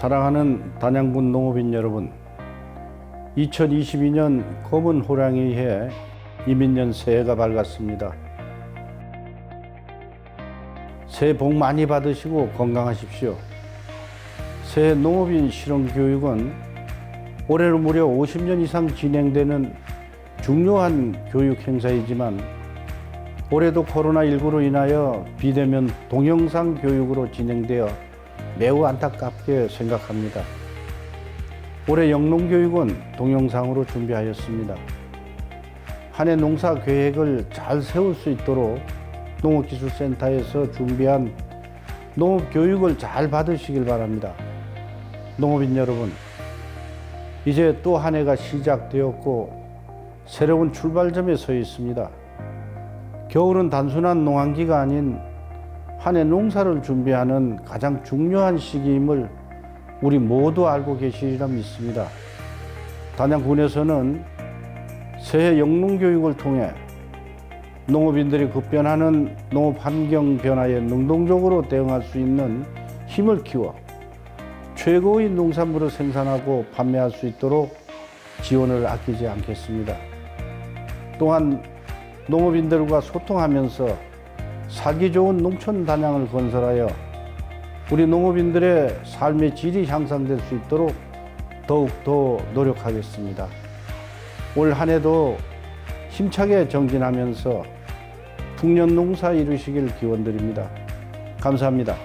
사랑하는 단양군 농업인 여러분, 2022년 검은 호랑이 해 이민년 새해가 밝았습니다. 새해 복 많이 받으시고 건강하십시오. 새해 농업인 실용교육은 올해로 무려 50년 이상 진행되는 중요한 교육 행사이지만 올해도 코로나19로 인하여 비대면 동영상 교육으로 진행되어 매우 안타깝게 생각합니다. 올해 영농교육은 동영상으로 준비하였습니다. 한 해 농사 계획을 잘 세울 수 있도록 농업기술센터에서 준비한 농업교육을 잘 받으시길 바랍니다. 농업인 여러분, 이제 또 한 해가 시작되었고 새로운 출발점에 서 있습니다. 겨울은 단순한 농한기가 아닌 한 해 농사를 준비하는 가장 중요한 시기임을 우리 모두 알고 계시리라 믿습니다. 단양군에서는 새해 영농교육을 통해 농업인들이 급변하는 농업 환경 변화에 능동적으로 대응할 수 있는 힘을 키워 최고의 농산물을 생산하고 판매할 수 있도록 지원을 아끼지 않겠습니다. 또한 농업인들과 소통하면서 살기 좋은 농촌 단양을 건설하여 우리 농업인들의 삶의 질이 향상될 수 있도록 더욱더 노력하겠습니다. 올 한 해도 힘차게 정진하면서 풍년 농사 이루시길 기원드립니다. 감사합니다.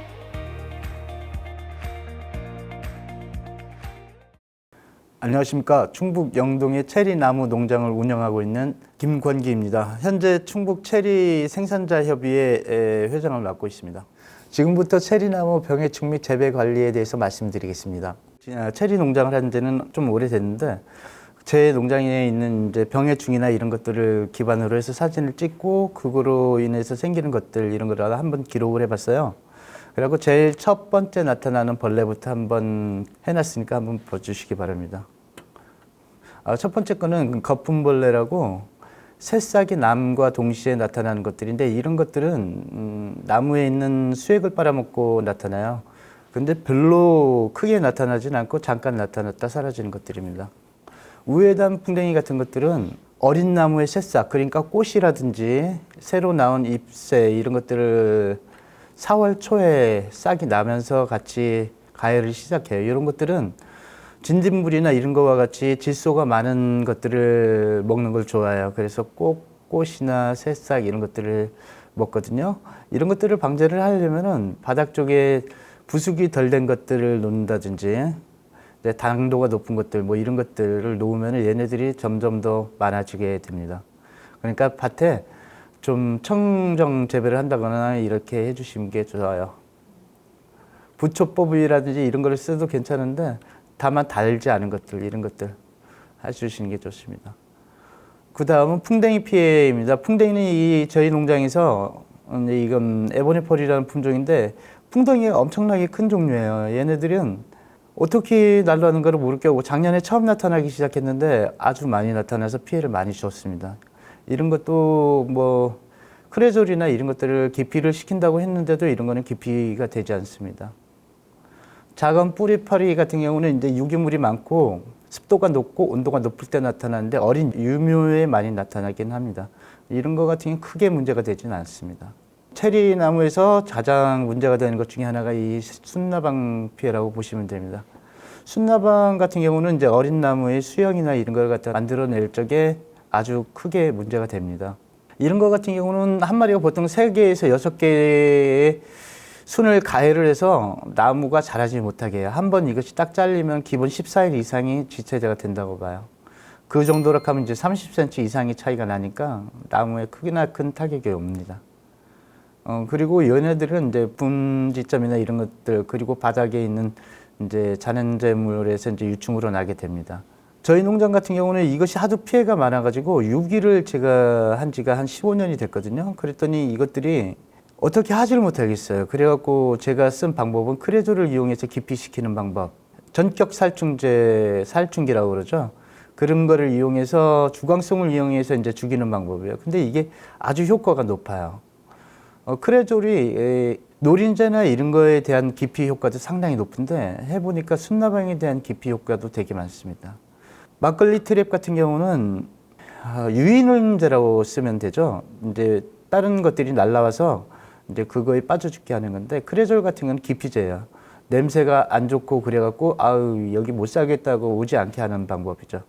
안녕하십니까. 충북 영동의 체리나무 농장을 운영하고 있는 김권기입니다. 현재 충북 체리 생산자협의회 회장을 맡고 있습니다. 지금부터 체리나무 병해충 및 재배 관리에 대해서 말씀드리겠습니다. 체리 농장을 한 지는 좀 오래됐는데 제 농장에 있는 이제 병해충이나 이런 것들을 기반으로 해서 사진을 찍고 그거로 인해서 생기는 것들 이런 거를 한번 기록을 해봤어요. 그리고 제일 첫 번째 나타나는 벌레부터 한번 해놨으니까 한번 봐주시기 바랍니다. 첫 번째 거는 거품벌레라고 새싹이 남과 동시에 나타나는 것들인데 이런 것들은 나무에 있는 수액을 빨아먹고 나타나요. 근데 별로 크게 나타나진 않고 잠깐 나타났다 사라지는 것들입니다. 우에단 풍뎅이 같은 것들은 어린 나무의 새싹, 그러니까 꽃이라든지 새로 나온 잎새 이런 것들을 4월 초에 싹이 나면서 같이 가열을 시작해요. 이런 것들은 진딧물이나 이런 거와 같이 질소가 많은 것들을 먹는 걸 좋아해요. 그래서 꼭 꽃이나 새싹 이런 것들을 먹거든요. 이런 것들을 방제를 하려면은 바닥 쪽에 부숙이 덜 된 것들을 놓는다든지 당도가 높은 것들 뭐 이런 것들을 놓으면 얘네들이 점점 더 많아지게 됩니다. 그러니까 밭에 좀 청정 재배를 한다거나 이렇게 해주시는 게 좋아요. 부초법이라든지 이런 거를 써도 괜찮은데 다만 달지 않은 것들 이런 것들 해주시는 게 좋습니다. 그 다음은 풍뎅이 피해입니다. 풍뎅이는 저희 농장에서 이건 에보네펄이라는 품종인데 풍뎅이가 엄청나게 큰 종류예요. 얘네들은 어떻게 날라오는가를 모르겠고 작년에 처음 나타나기 시작했는데 아주 많이 나타나서 피해를 많이 줬습니다. 이런 것도 뭐 크레졸이나 이런 것들을 기피를 시킨다고 했는데도 이런 거는 기피가 되지 않습니다. 작은 뿌리파리 같은 경우는 이제 유기물이 많고 습도가 높고 온도가 높을 때 나타나는데 어린 유묘에 많이 나타나긴 합니다. 이런 거 같은 경우는 크게 문제가 되지는 않습니다. 체리 나무에서 가장 문제가 되는 것 중에 하나가 이 순나방 피해라고 보시면 됩니다. 순나방 같은 경우는 이제 어린 나무의 수영이나 이런 걸 갖다 만들어낼 적에 아주 크게 문제가 됩니다. 이런 거 같은 경우는 한 마리가 보통 3개에서 6개의 순을 가해를 해서 나무가 자라지 못하게 해요. 한번 이것이 딱 잘리면 기본 14일 이상이 지체제가 된다고 봐요. 그 정도로 하면 이제 30cm 이상의 차이가 나니까 나무에 크기나 큰 타격이 옵니다. 그리고 얘네들은 이제 분지점이나 이런 것들 그리고 바닥에 있는 이제 잔연제물에서 이제 유충으로 나게 됩니다. 저희 농장 같은 경우는 이것이 하도 피해가 많아가지고 유기를 제가 한 지가 한 15년이 됐거든요. 그랬더니 이것들이 어떻게 하지를 못하겠어요. 그래갖고 제가 쓴 방법은 크레졸을 이용해서 기피시키는 방법. 전격 살충제, 살충기라고 그러죠. 그런 거를 이용해서 주광성을 이용해서 이제 죽이는 방법이에요. 근데 이게 아주 효과가 높아요. 크레졸이 노린재나 이런 거에 대한 기피 효과도 상당히 높은데 해보니까 순나방에 대한 기피 효과도 되게 많습니다. 막걸리 트랩 같은 경우는 유인원제라고 쓰면 되죠. 이제 다른 것들이 날라와서 이제 그거에 빠져 죽게 하는 건데 크레졸 같은 건 기피제예요. 냄새가 안 좋고 그래갖고 아우 여기 못 살겠다고 오지 않게 하는 방법이죠.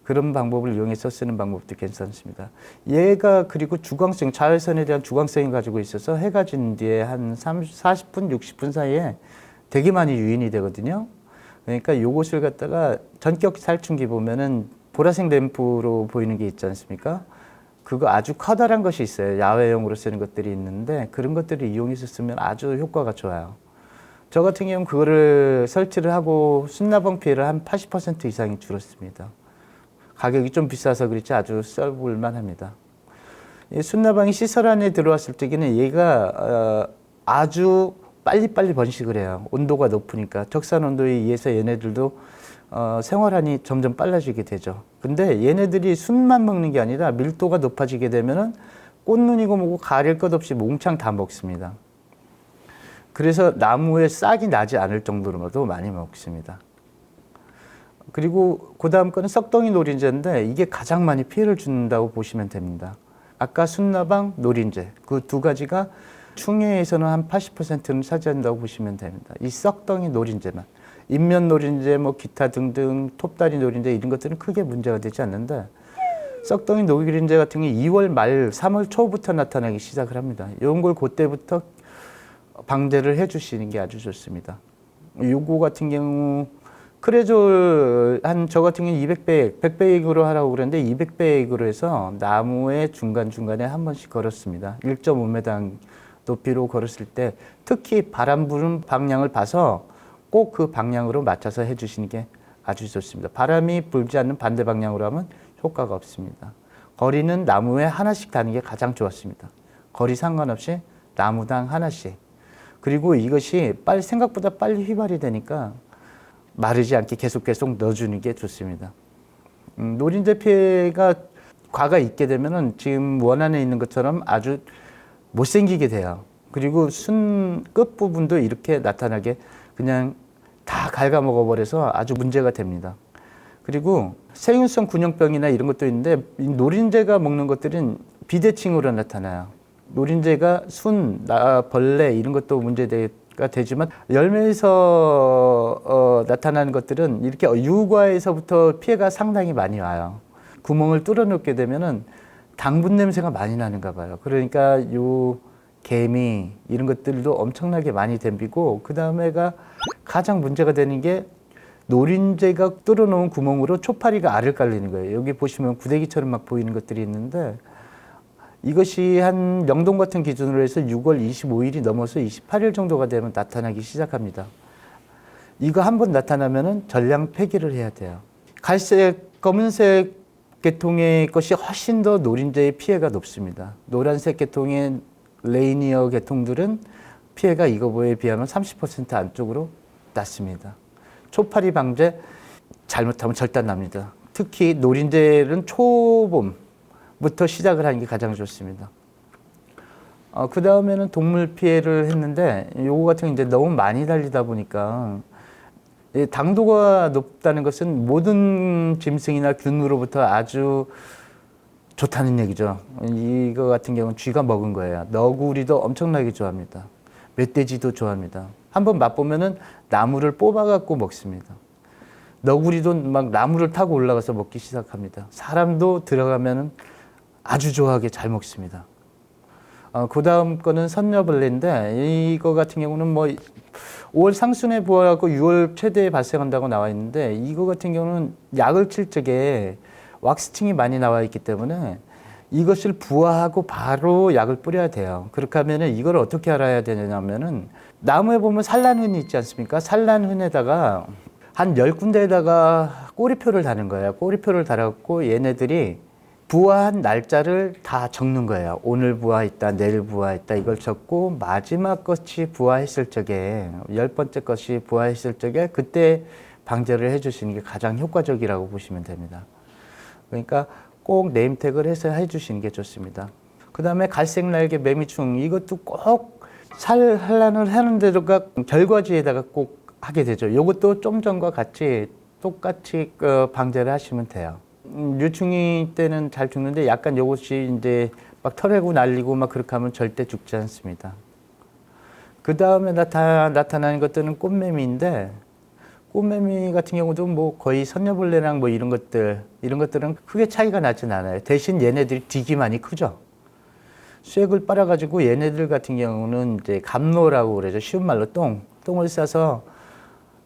그런 방법을 이용해서 쓰는 방법도 괜찮습니다. 얘가 그리고 주광성, 자외선에 대한 주광성이 가지고 있어서 해가 진 뒤에 한 40분, 60분 사이에 되게 많이 유인이 되거든요. 그러니까 요것을 갖다가 전격 살충기 보면은 보라색 램프로 보이는 게 있지 않습니까? 그거 아주 커다란 것이 있어요. 야외용으로 쓰는 것들이 있는데 그런 것들을 이용해서 쓰면 아주 효과가 좋아요. 저 같은 경우는 그거를 설치를 하고 순나방 피해를 한 80% 이상이 줄었습니다. 가격이 좀 비싸서 그렇지 아주 써볼만 합니다. 이 순나방이 시설 안에 들어왔을 때는 얘가 아주 빨리빨리 번식을 해요. 온도가 높으니까 적산 온도에 의해서 얘네들도 생활하니 점점 빨라지게 되죠. 근데 얘네들이 순만 먹는 게 아니라 밀도가 높아지게 되면은 꽃눈이고 뭐고 가릴 것 없이 몽창 다 먹습니다. 그래서 나무에 싹이 나지 않을 정도로도 많이 먹습니다. 그리고 그 다음 거는 썩덩이 노린재인데 이게 가장 많이 피해를 준다고 보시면 됩니다. 아까 순나방, 노린재 그 두 가지가 충해에서는 한 80%는 차지한다고 보시면 됩니다. 이 썩덩이 노린재만. 인면 노린재, 뭐 기타 등등 톱다리 노린재 이런 것들은 크게 문제가 되지 않는데 썩덩이 노린재 같은 게 2월 말, 3월 초부터 나타나기 시작을 합니다. 이런 걸 그때부터 방제를 해주시는 게 아주 좋습니다. 요거 같은 경우 크레졸 저 같은 경우 200백, 100백으로 하라고 그랬는데 200백으로 해서 나무의 중간중간에 한 번씩 걸었습니다. 1.5m 높이로 걸었을 때 특히 바람 부는 방향을 봐서 꼭 그 방향으로 맞춰서 해주시는 게 아주 좋습니다. 바람이 불지 않는 반대 방향으로 하면 효과가 없습니다. 거리는 나무에 하나씩 다는 게 가장 좋았습니다. 거리 상관없이 나무당 하나씩. 그리고 이것이 생각보다 빨리 휘발이 되니까 마르지 않게 계속 넣어주는 게 좋습니다. 노린재 피해가 과가 있게 되면은 지금 원안에 있는 것처럼 아주 못생기게 돼요. 그리고 순 끝부분도 이렇게 나타나게 그냥 다 갉아먹어버려서 아주 문제가 됩니다. 그리고 세균성 균형병이나 이런 것도 있는데 이 노린재가 먹는 것들은 비대칭으로 나타나요. 노린재가 벌레 이런 것도 문제가 되지만 열매에서 나타나는 것들은 이렇게 유과에서부터 피해가 상당히 많이 와요. 구멍을 뚫어놓게 되면은 당분 냄새가 많이 나는가 봐요. 그러니까 요 개미 이런 것들도 엄청나게 많이 덤비고 그 다음에가 가장 문제가 되는 게 노린재가 뚫어놓은 구멍으로 초파리가 알을 깔리는 거예요. 여기 보시면 구데기처럼 막 보이는 것들이 있는데 이것이 한 명동 같은 기준으로 해서 6월 25일이 넘어서 28일 정도가 되면 나타나기 시작합니다. 이거 한번 나타나면은 전량 폐기를 해야 돼요. 갈색, 검은색 계통의 것이 훨씬 더 노린재의 피해가 높습니다. 노란색 계통의 레이니어 계통들은 피해가 이거에 비하면 30% 안쪽으로 낮습니다. 초파리 방제 잘못하면 절단납니다. 특히 노린재는 초봄부터 시작을 하는 게 가장 좋습니다. 그 다음에는 동물 피해를 했는데 요거 같은 게 이제 너무 많이 달리다 보니까 당도가 높다는 것은 모든 짐승이나 균으로부터 아주 좋다는 얘기죠. 이거 같은 경우는 쥐가 먹은 거예요. 너구리도 엄청나게 좋아합니다. 멧돼지도 좋아합니다. 한번 맛보면은 나무를 뽑아갖고 먹습니다. 너구리도 막 나무를 타고 올라가서 먹기 시작합니다. 사람도 들어가면은 아주 좋아하게 잘 먹습니다. 그 다음 거는 선녀벌레인데 이거 같은 경우는 뭐 5월 상순에 부화하고 6월 최대에 발생한다고 나와 있는데 이거 같은 경우는 약을 칠 적에 왁스팅이 많이 나와 있기 때문에 이것을 부화하고 바로 약을 뿌려야 돼요. 그렇게 하면은 이걸 어떻게 알아야 되냐면은 나무에 보면 산란흔이 있지 않습니까? 산란흔에다가 한 10군데에다가 꼬리표를 다는 거예요. 꼬리표를 달아갖고 얘네들이 부화한 날짜를 다 적는 거예요. 오늘 부화했다, 내일 부화했다 이걸 적고 마지막 것이 부화했을 적에 10번째 것이 부화했을 적에 그때 방제를 해주시는 게 가장 효과적이라고 보시면 됩니다. 그러니까 꼭 네임택을 해서 해주시는 게 좋습니다. 그 다음에 갈색날개 매미충 이것도 꼭 산란을 하는 데다가 결과지에다가 꼭 하게 되죠. 이것도 좀 전과 같이 똑같이 방제를 하시면 돼요. 유충이 때는 잘 죽는데 약간 이것이 이제 막 털애고 날리고 막 그렇게 하면 절대 죽지 않습니다. 그 다음에 나타나는 것들은 꽃매미인데, 꽃매미 같은 경우도 뭐 거의 선녀벌레랑 뭐 이런 것들은 크게 차이가 나진 않아요. 대신 얘네들이 되게 많이 크죠. 쇠을 빨아가지고 얘네들 같은 경우는 이제 감로라고 그러죠. 쉬운 말로 똥을 싸서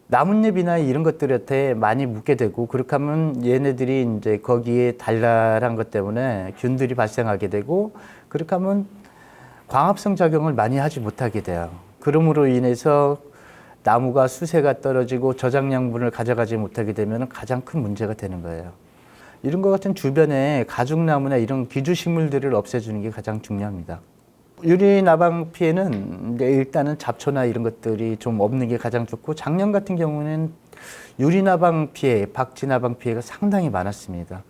나뭇잎이나 이런 것들한테 많이 묻게 되고, 그렇게 하면 얘네들이 이제 거기에 달달한 것 때문에 균들이 발생하게 되고, 그렇게 하면 광합성 작용을 많이 하지 못하게 돼요. 그러므로 인해서 나무가 수세가 떨어지고 저장양분을 가져가지 못하게 되면 가장 큰 문제가 되는 거예요. 이런 것 같은 주변에 가죽나무나 이런 기주식물들을 없애주는 게 가장 중요합니다. 유리나방 피해는 일단은 잡초나 이런 것들이 좀 없는 게 가장 좋고, 작년 같은 경우는 유리나방 피해, 박쥐나방 피해가 상당히 많았습니다.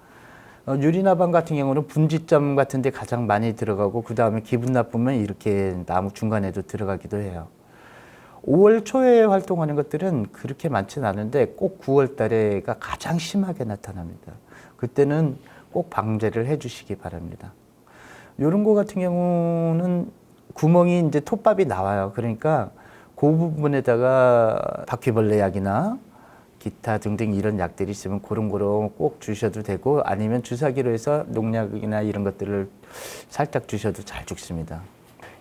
유리나방 같은 경우는 분지점 같은 데 가장 많이 들어가고, 그 다음에 기분 나쁘면 이렇게 나무 중간에도 들어가기도 해요. 5월 초에 활동하는 것들은 그렇게 많지는 않은데 꼭 9월 달에가 가장 심하게 나타납니다. 그때는 꼭 방제를 해 주시기 바랍니다. 이런 거 같은 경우는 구멍이 이제 톱밥이 나와요. 그러니까 그 부분에다가 바퀴벌레 약이나 기타 등등 이런 약들이 있으면 그런 거로 꼭 주셔도 되고, 아니면 주사기로 해서 농약이나 이런 것들을 살짝 주셔도 잘 죽습니다.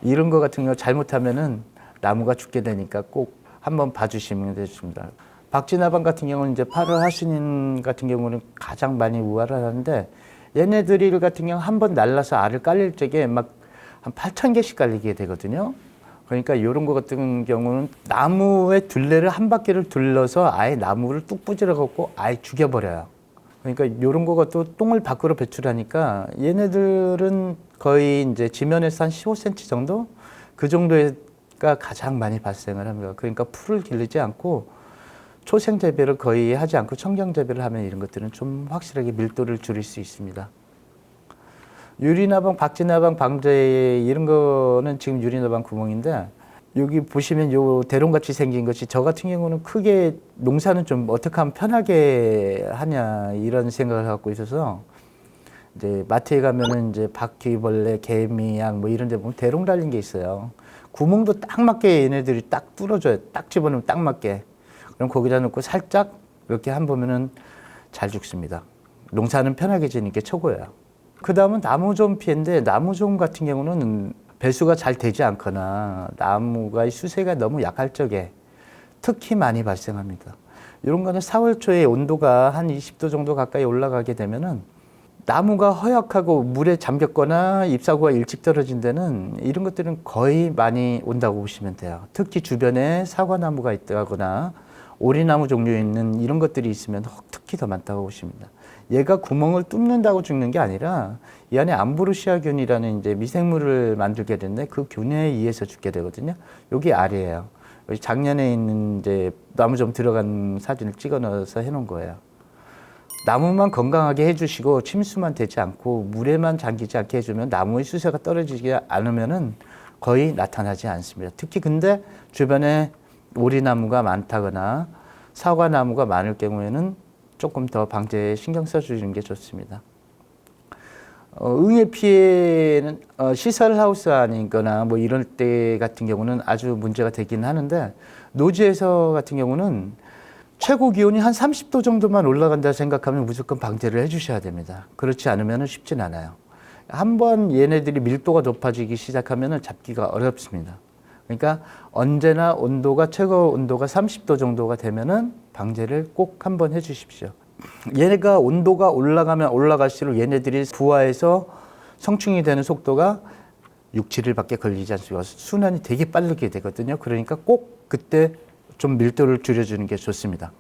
이런 거 같은 경우 잘못하면은 나무가 죽게 되니까 꼭 한번 봐주시면 되겠습니다. 박쥐나방 같은 경우는 이제 8월 하순인 같은 경우는 가장 많이 우활을 하는데, 얘네들이 같은 경우 한번 날라서 알을 깔릴 적에 막 한 8,000개씩 깔리게 되거든요. 그러니까 이런 거 같은 경우는 나무의 둘레를 한 바퀴를 둘러서 아예 나무를 뚝 부질러갖고 아예 죽여버려요. 그러니까 이런 거가 또 똥을 밖으로 배출하니까 얘네들은 거의 이제 지면에서 한 15cm 정도? 그 정도가 가장 많이 발생을 합니다. 그러니까 풀을 기르지 않고 초생 재배를 거의 하지 않고 청경 재배를 하면 이런 것들은 좀 확실하게 밀도를 줄일 수 있습니다. 유리나방, 박쥐나방 방제 이런 거는 지금 유리나방 구멍인데, 여기 보시면 요 대롱같이 생긴 것이 저 같은 경우는 크게 농사는 좀 어떻게 하면 편하게 하냐 이런 생각을 갖고 있어서, 이제 마트에 가면은 이제 바퀴벌레, 개미약 뭐 이런 데 보면 대롱 달린 게 있어요. 구멍도 딱 맞게 얘네들이 딱 뚫어줘요. 딱 집어넣으면 딱 맞게. 그럼 거기다 넣고 살짝 이렇게 한 보면은 잘 죽습니다. 농사는 편하게 지는 게 최고예요. 그 다음은 나무종 피해인데, 나무종 같은 경우는 배수가 잘 되지 않거나 나무가 수세가 너무 약할 적에 특히 많이 발생합니다. 이런 거는 4월 초에 온도가 한 20도 정도 가까이 올라가게 되면은 나무가 허약하고 물에 잠겼거나 잎사구가 일찍 떨어진 데는 이런 것들은 거의 많이 온다고 보시면 돼요. 특히 주변에 사과나무가 있다거나 오리나무 종류에 있는 이런 것들이 있으면 특히 더 많다고 보십니다. 얘가 구멍을 뚫는다고 죽는 게 아니라 이 안에 암브로시아균이라는 이제 미생물을 만들게 되는데 그 균에 의해서 죽게 되거든요. 여기 알이에요. 작년에 있는 이제 나무 좀 들어간 사진을 찍어 넣어서 해놓은 거예요. 나무만 건강하게 해주시고 침수만 되지 않고 물에만 잠기지 않게 해주면 나무의 수세가 떨어지지 않으면은 거의 나타나지 않습니다. 특히 근데 주변에 오리나무가 많다거나 사과나무가 많을 경우에는 조금 더 방제에 신경 써주는 게 좋습니다. 응애 피해는 시설 하우스 아니거나 뭐 이럴 때 같은 경우는 아주 문제가 되긴 하는데, 노지에서 같은 경우는 최고 기온이 한 30도 정도만 올라간다 생각하면 무조건 방제를 해주셔야 됩니다. 그렇지 않으면 쉽진 않아요. 한번 얘네들이 밀도가 높아지기 시작하면 잡기가 어렵습니다. 그러니까 언제나 온도가 최고 온도가 30도 정도가 되면은 방제를 꼭 한번 해주십시오. 얘네가 온도가 올라가면 올라갈수록 얘네들이 부화해서 성충이 되는 속도가 6, 7일밖에 걸리지 않습니다. 순환이 되게 빠르게 되거든요. 그러니까 꼭 그때 좀 밀도를 줄여주는 게 좋습니다.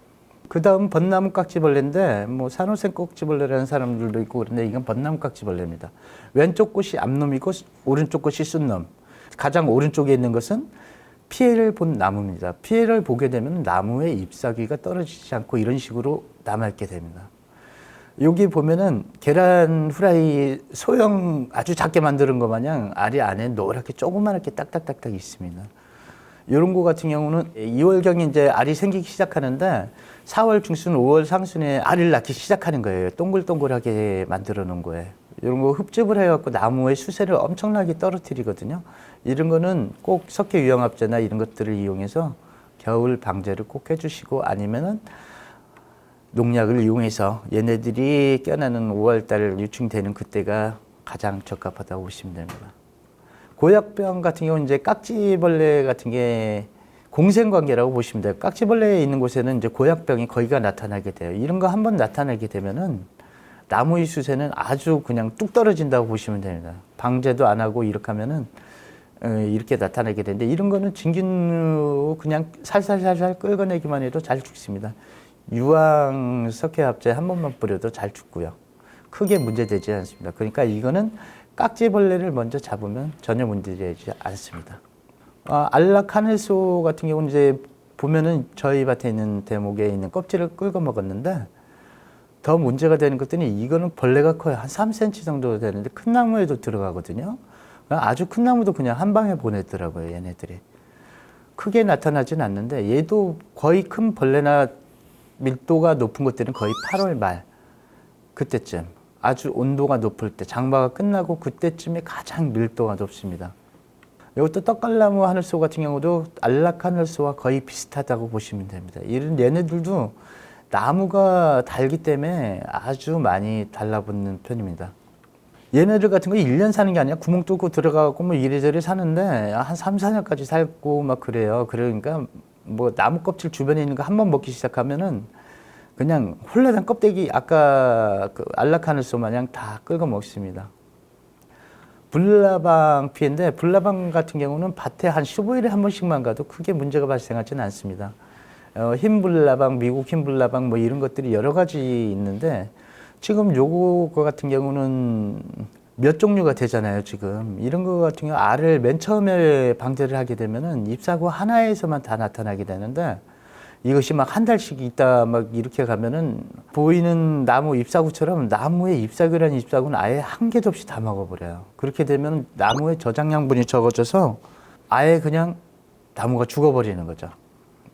그 다음 벚나무 깍지벌레인데, 뭐 산호생 깍지벌레라는 사람들도 있고 그런데 이건 벚나무 깍지벌레입니다. 왼쪽 꽃이 암놈이고 오른쪽 꽃이 쑥놈. 가장 오른쪽에 있는 것은 피해를 본 나무입니다. 피해를 보게 되면 나무의 잎사귀가 떨어지지 않고 이런 식으로 남아있게 됩니다. 여기 보면은 계란 후라이 소형 아주 작게 만드는 것 마냥 알이 안에 노랗게 조그맣게 딱딱딱딱 있습니다. 이런 거 같은 경우는 2월경에 이제 알이 생기기 시작하는데 4월 중순, 5월 상순에 알을 낳기 시작하는 거예요. 동글동글하게 만들어 놓은 거예요. 이런 거 흡집을 해갖고 나무의 수세를 엄청나게 떨어뜨리거든요. 이런 거는 꼭 석회 유형합제나 이런 것들을 이용해서 겨울 방제를 꼭 해주시고 아니면은 농약을 이용해서 얘네들이 껴나는 5월달 유충되는 그때가 가장 적합하다고 보시면 됩니다. 고약병 같은 경우는 이제 깍지벌레 같은 게 공생관계라고 보시면 돼요. 깍지벌레에 있는 곳에는 이제 고약병이 거의가 나타나게 돼요. 이런 거 한번 나타나게 되면은 나무의 수세는 아주 그냥 뚝 떨어진다고 보시면 됩니다. 방제도 안 하고 이렇게 하면은 이렇게 나타나게 되는데 이런 거는 진균 그냥 살살살살 끌어내기만 해도 잘 죽습니다. 유황 석회합제 한 번만 뿌려도 잘 죽고요. 크게 문제되지 않습니다. 그러니까 이거는 깍지벌레를 먼저 잡으면 전혀 문제되지 않습니다. 안락하늘소 같은 경우는 이제 보면은 저희 밭에 있는 대목에 있는 껍질을 긁어 먹었는데 더 문제가 되는 것들이 이거는 벌레가 커요. 한 3cm 정도 되는데 큰 나무에도 들어가거든요. 아주 큰 나무도 그냥 한 방에 보내더라고요, 얘네들이. 크게 나타나진 않는데 얘도 거의 큰 벌레나 밀도가 높은 것들은 거의 8월 말 그때쯤 아주 온도가 높을 때 장마가 끝나고 그때쯤에 가장 밀도가 높습니다. 이것도 떡갈나무 하늘소 같은 경우도 안락하늘소와 거의 비슷하다고 보시면 됩니다. 이런 얘네들도 나무가 달기 때문에 아주 많이 달라붙는 편입니다. 얘네들 같은 거 1년 사는 게 아니라 구멍 뚫고 들어가고 뭐 이래저래 사는데 한 3, 4년까지 살고 막 그래요. 그러니까 뭐 나무 껍질 주변에 있는 거 한 번 먹기 시작하면은 그냥 홀라당 껍데기 아까 그 안락하늘소 마냥 다 긁어 먹습니다. 불나방 피해인데 불나방 같은 경우는 밭에 한 15일에 한 번씩만 가도 크게 문제가 발생하지는 않습니다. 흰 불나방, 미국 흰 불나방 뭐 이런 것들이 여러 가지 있는데 지금 요거 같은 경우는 몇 종류가 되잖아요, 지금. 이런 거 같은 경우 알을 맨 처음에 방제를 하게 되면은 잎사구 하나에서만 다 나타나게 되는데 이것이 막 한 달씩 있다 막 이렇게 가면은 보이는 나무 잎사구처럼 나무의 잎사귀라는 잎사구는 아예 한 개도 없이 다 먹어버려요. 그렇게 되면 나무의 저장양분이 적어져서 아예 그냥 나무가 죽어버리는 거죠.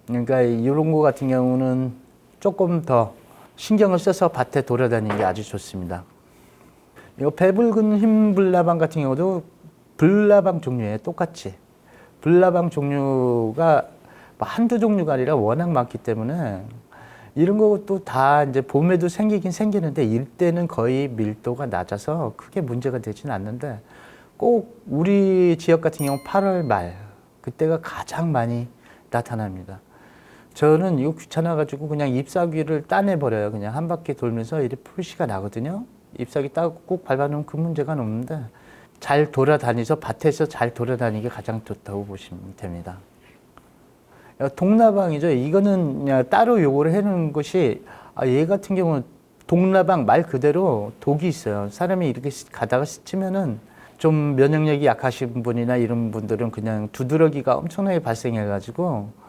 그러니까 이런 거 같은 경우는 조금 더 신경을 써서 밭에 돌아다니는 게 아주 좋습니다. 이 배붉은 흰 불나방 같은 경우도 불나방 종류에 똑같이 불나방 종류가 한두 종류가 아니라 워낙 많기 때문에 이런 것도 다 이제 봄에도 생기긴 생기는데 이때는 거의 밀도가 낮아서 크게 문제가 되지는 않는데 꼭 우리 지역 같은 경우 8월 말 그때가 가장 많이 나타납니다. 저는 이거 귀찮아가지고 그냥 잎사귀를 따내버려요. 그냥 한 바퀴 돌면서 이렇게 표시가 나거든요. 잎사귀 따고 꼭 밟아놓으면 그 문제가 없는데 잘 돌아다니서 밭에서 잘 돌아다니기 가장 좋다고 보시면 됩니다. 동나방이죠. 이거는 그냥 따로 요거를 해놓은 것이 얘 같은 경우는 동나방 말 그대로 독이 있어요. 사람이 이렇게 가다가 스치면은 좀 면역력이 약하신 분이나 이런 분들은 그냥 두드러기가 엄청나게 발생해가지고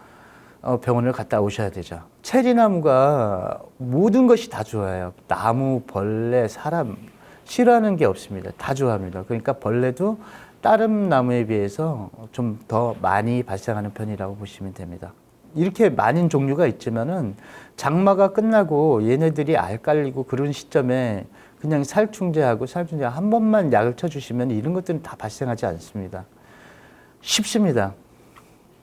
병원을 갔다 오셔야 되죠. 체리나무가 모든 것이 다 좋아요. 나무, 벌레, 사람 싫어하는 게 없습니다. 다 좋아합니다. 그러니까 벌레도 다른 나무에 비해서 좀 더 많이 발생하는 편이라고 보시면 됩니다. 이렇게 많은 종류가 있지만은 장마가 끝나고 얘네들이 알 깔리고 그런 시점에 그냥 살충제하고 한 번만 약을 쳐주시면 이런 것들은 다 발생하지 않습니다. 쉽습니다.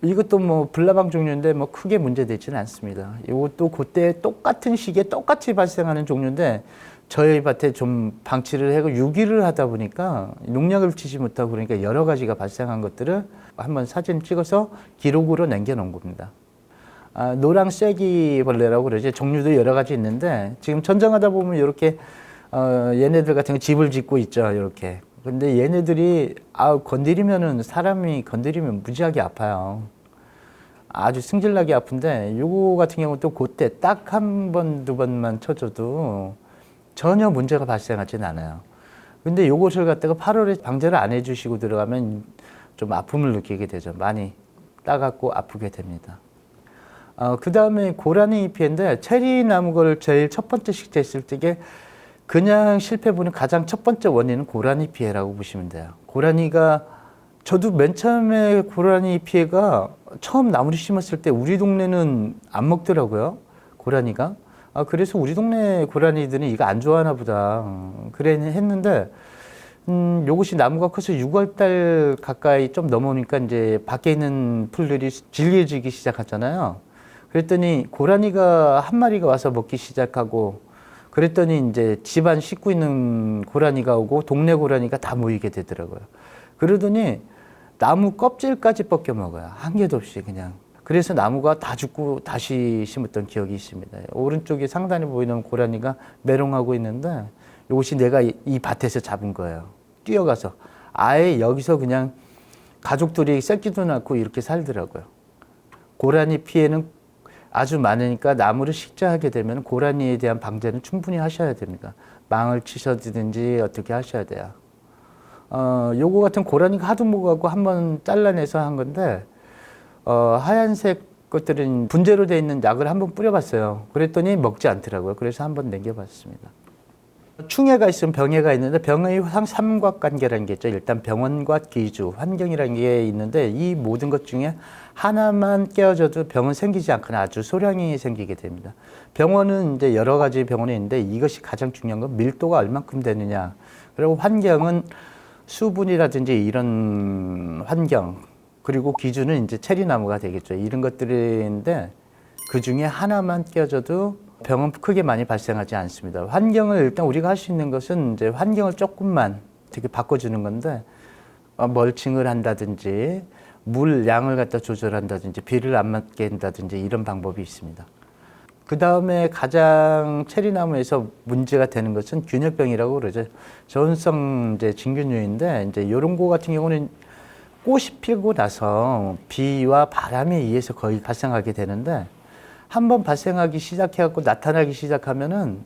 이것도 뭐 불나방 종류인데 뭐 크게 문제되지는 않습니다. 이것도 그때 똑같은 시기에 똑같이 발생하는 종류인데 저희 밭에 좀 방치를 하고 유기를 하다 보니까 농약을 치지 못하고 그러니까 여러 가지가 발생한 것들을 한번 사진 찍어서 기록으로 남겨놓은 겁니다. 노랑 쐐기벌레라고 그러죠. 종류도 여러 가지 있는데 지금 전쟁하다 보면 이렇게 얘네들 같은 거 집을 짓고 있죠. 이렇게. 근데 얘네들이 건드리면은 사람이 건드리면 무지하게 아파요. 아주 승질나게 아픈데 요거 같은 경우는 또 그때 딱 한 번, 두 번만 쳐줘도 전혀 문제가 발생하진 않아요. 근데 요것을 갖다가 8월에 방제를 안 해주시고 들어가면 좀 아픔을 느끼게 되죠. 많이 따갑고 아프게 됩니다. 그 다음에 고라니 피해인데 체리 나무를 제일 첫 번째 식재했을 때 그냥 실패분의 가장 첫 번째 원인은 고라니 피해라고 보시면 돼요. 고라니가 저도 맨 처음에 고라니 피해가 처음 나무를 심었을 때 우리 동네는 안 먹더라고요. 고라니가. 그래서 우리 동네 고라니들은 이거 안 좋아하나 보다. 그래 했는데 요것이 나무가 커서 6월 달 가까이 좀 넘어오니까 이제 밖에 있는 풀들이 질겨지기 시작하잖아요. 그랬더니 고라니가 한 마리가 와서 먹기 시작하고 그랬더니 이제 집안 씻고 있는 고라니가 오고 동네 고라니가 다 모이게 되더라고요. 그러더니 나무 껍질까지 벗겨 먹어요. 한 개도 없이 그냥. 그래서 나무가 다 죽고 다시 심었던 기억이 있습니다. 오른쪽에 상단에 보이는 고라니가 메롱하고 있는데 이것이 내가 이 밭에서 잡은 거예요. 뛰어가서. 아예 여기서 그냥 가족들이 새끼도 낳고 이렇게 살더라고요. 고라니 피해는 아주 많으니까 나무를 식재하게 되면 고라니에 대한 방제는 충분히 하셔야 됩니다. 망을 치셔든지 어떻게 하셔야 돼요. 요거 같은 고라니가 하도 먹어갖고 한번 잘라내서 한 건데, 하얀색 것들은 분재로 되어 있는 약을 한번 뿌려봤어요. 그랬더니 먹지 않더라고요. 그래서 한번 남겨봤습니다. 충해가 있으면 병해가 있는데 병의 삼각관계라는 게 있죠. 일단 병원과 기주, 환경이라는 게 있는데 이 모든 것 중에 하나만 깨어져도 병은 생기지 않거나 아주 소량이 생기게 됩니다. 병원은 이제 여러 가지 병원이 있는데 이것이 가장 중요한 건 밀도가 얼만큼 되느냐. 그리고 환경은 수분이라든지 이런 환경, 그리고 기준은 이제 체리나무가 되겠죠. 이런 것들인데 그 중에 하나만 깨어져도 병은 크게 많이 발생하지 않습니다. 환경을 일단 우리가 할 수 있는 것은 이제 환경을 조금만 되게 바꿔주는 건데 멀칭을 한다든지 물 양을 갖다 조절한다든지 비를 안 맞게 한다든지 이런 방법이 있습니다. 그 다음에 가장 체리나무에서 문제가 되는 것은 균열병이라고 그러죠. 저온성 이제 진균류인데 이제 이런 거 같은 경우는 꽃이 피고 나서 비와 바람에 의해서 거의 발생하게 되는데 한번 발생하기 시작해갖고 나타나기 시작하면은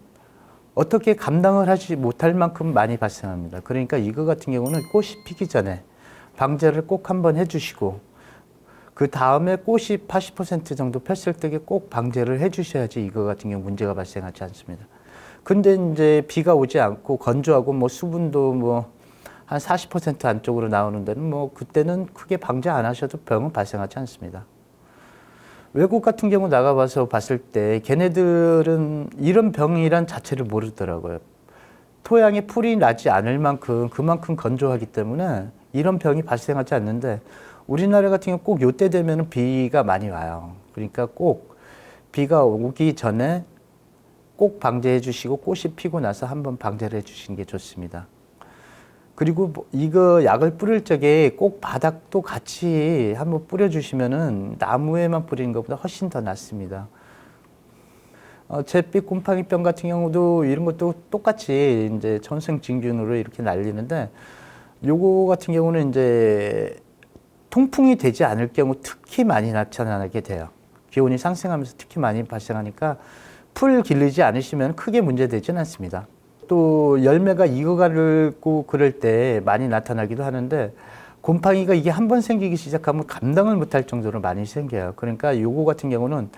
어떻게 감당을 하지 못할 만큼 많이 발생합니다. 그러니까 이거 같은 경우는 꽃이 피기 전에 방제를 꼭 한번 해주시고 그 다음에 꽃이 80% 정도 폈을 때 꼭 방제를 해주셔야지 이거 같은 경우 문제가 발생하지 않습니다. 근데 이제 비가 오지 않고 건조하고 뭐 수분도 뭐 한 40% 안쪽으로 나오는 데는 뭐 그때는 크게 방제 안 하셔도 병은 발생하지 않습니다. 외국 같은 경우 나가봐서 봤을 때 걔네들은 이런 병이란 자체를 모르더라고요. 토양에 풀이 나지 않을 만큼 그만큼 건조하기 때문에 이런 병이 발생하지 않는데 우리나라 같은 경우 꼭 요때 되면 비가 많이 와요. 그러니까 꼭 비가 오기 전에 꼭 방제해 주시고 꽃이 피고 나서 한번 방제를 해 주시는 게 좋습니다. 그리고 이거 약을 뿌릴 적에 꼭 바닥도 같이 한번 뿌려주시면은 나무에만 뿌리는 것보다 훨씬 더 낫습니다. 잿빛 곰팡이병 같은 경우도 이런 것도 똑같이 이제 전생 진균으로 이렇게 날리는데 요거 같은 경우는 이제 통풍이 되지 않을 경우 특히 많이 나타나게 돼요. 기온이 상승하면서 특히 많이 발생하니까 풀 기르지 않으시면 크게 문제되지는 않습니다. 또 열매가 익어가고 그럴 때 많이 나타나기도 하는데 곰팡이가 이게 한번 생기기 시작하면 감당을 못할 정도로 많이 생겨요. 그러니까 요거 같은 경우는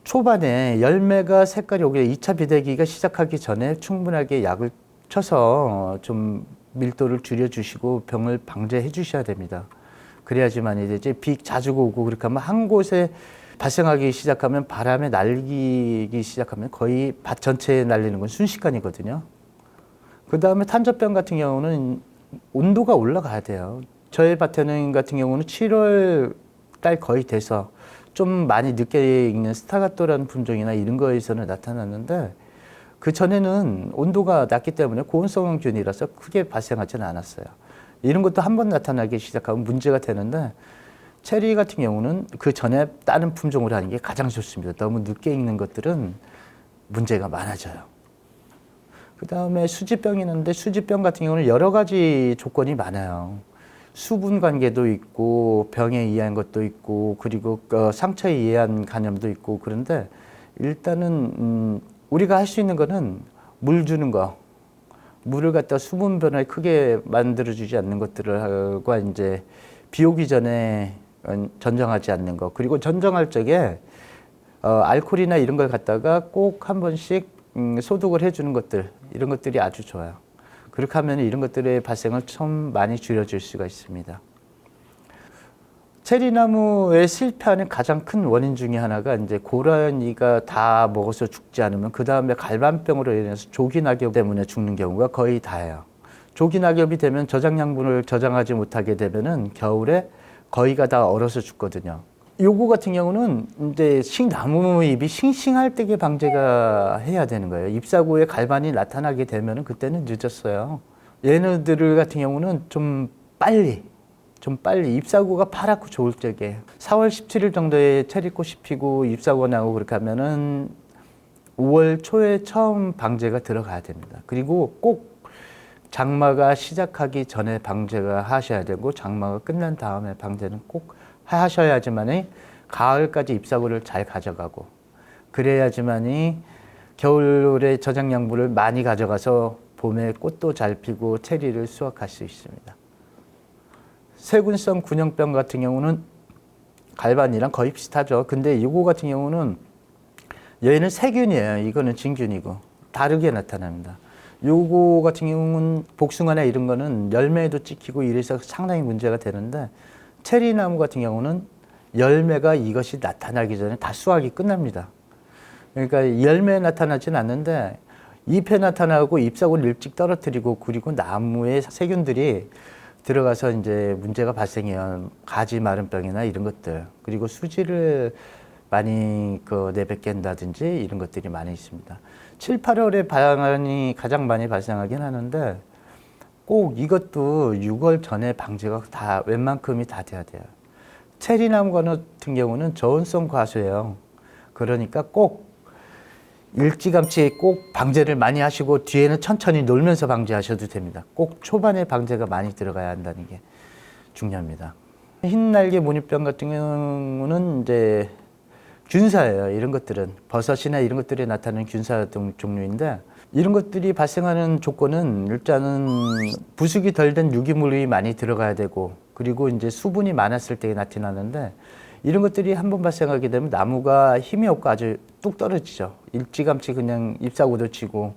초반에 열매가 색깔이 오게 2차 비대기가 시작하기 전에 충분하게 약을 쳐서 좀 밀도를 줄여주시고 병을 방제해 주셔야 됩니다. 그래야지만 이제 비 자주 오고 그렇게 하면 한 곳에 발생하기 시작하면 바람에 날리기 시작하면 거의 밭 전체에 날리는 건 순식간이거든요. 그 다음에 탄저병 같은 경우는 온도가 올라가야 돼요. 저희 밭에는 같은 경우는 7월 달 거의 돼서 좀 많이 늦게 익는 스타가토라는 품종이나 이런 거에서는 나타났는데 그 전에는 온도가 낮기 때문에 고온성균이라서 크게 발생하지는 않았어요. 이런 것도 한번 나타나기 시작하면 문제가 되는데 체리 같은 경우는 그 전에 다른 품종으로 하는 게 가장 좋습니다. 너무 늦게 익는 것들은 문제가 많아져요. 그 다음에 수지병이 있는데 수지병 같은 경우는 여러 가지 조건이 많아요. 수분 관계도 있고 병에 의한 것도 있고 그리고 상처에 의한 간염도 있고 그런데 일단은 우리가 할 수 있는 거는 물 주는 거, 물을 갖다 수분 변화에 크게 만들어주지 않는 것들과 이제 비 오기 전에 전정하지 않는 거 그리고 전정할 적에 알코올이나 이런 걸 갖다가 꼭 한 번씩 소독을 해주는 것들 이런 것들이 아주 좋아요. 그렇게 하면 이런 것들의 발생을 좀 많이 줄여줄 수가 있습니다. 체리나무의 실패하는 가장 큰 원인 중에 하나가 이제 고라니가 다 먹어서 죽지 않으면 그 다음에 갈반병으로 인해서 조기낙엽 때문에 죽는 경우가 거의 다예요. 조기낙엽이 되면 저장양분을 저장하지 못하게 되면은 겨울에 거의가 다 얼어서 죽거든요. 요거 같은 경우는 이제 나무 잎이 싱싱할 때게 방제가 해야 되는 거예요. 잎사구에 갈반이 나타나게 되면은 그때는 늦었어요. 얘네들 같은 경우는 좀 빨리 잎사구가 파랗고 좋을 적에 4월 17일 정도에 체리꽃이 피고 잎사구가 나오고 그렇게 하면은 5월 초에 처음 방제가 들어가야 됩니다. 그리고 꼭 장마가 시작하기 전에 방제가 하셔야 되고 장마가 끝난 다음에 방제는 꼭 하셔야지만이 가을까지 잎사구를 잘 가져가고 그래야지만이 겨울에 저장양분을 많이 가져가서 봄에 꽃도 잘 피고 체리를 수확할 수 있습니다. 세균성 균형병 같은 경우는 갈반이랑 거의 비슷하죠. 근데 이거 같은 경우는 얘는 세균이에요. 이거는 진균이고 다르게 나타납니다. 요거 같은 경우는 복숭아나 이런 거는 열매에도 찍히고 이래서 상당히 문제가 되는데 체리나무 같은 경우는 열매가 이것이 나타나기 전에 다 수확이 끝납니다. 그러니까 열매에 나타나진 않는데 잎에 나타나고 잎사구를 일찍 떨어뜨리고 그리고 나무에 세균들이 들어가서 이제 문제가 발생해요. 가지 마른병이나 이런 것들. 그리고 수질을 많이 내뱉게 한다든지 이런 것들이 많이 있습니다. 7, 8월에 반응이 가장 많이 발생하긴 하는데 꼭 이것도 6월 전에 방제가 다 웬만큼이 다 돼야 돼요. 체리나무 같은 경우는 저온성 과수예요. 그러니까 꼭 일찌감치 꼭 방제를 많이 하시고 뒤에는 천천히 놀면서 방제하셔도 됩니다. 꼭 초반에 방제가 많이 들어가야 한다는 게 중요합니다. 흰날개 무늬병 같은 경우는 이제 균사예요. 이런 것들은 버섯이나 이런 것들에 나타나는 균사 종류인데 이런 것들이 발생하는 조건은 일단은 부숙이 덜 된 유기물이 많이 들어가야 되고 그리고 이제 수분이 많았을 때 나타나는데 이런 것들이 한번 발생하게 되면 나무가 힘이 없고 아주 뚝 떨어지죠. 일찌감치 그냥 잎사구도 치고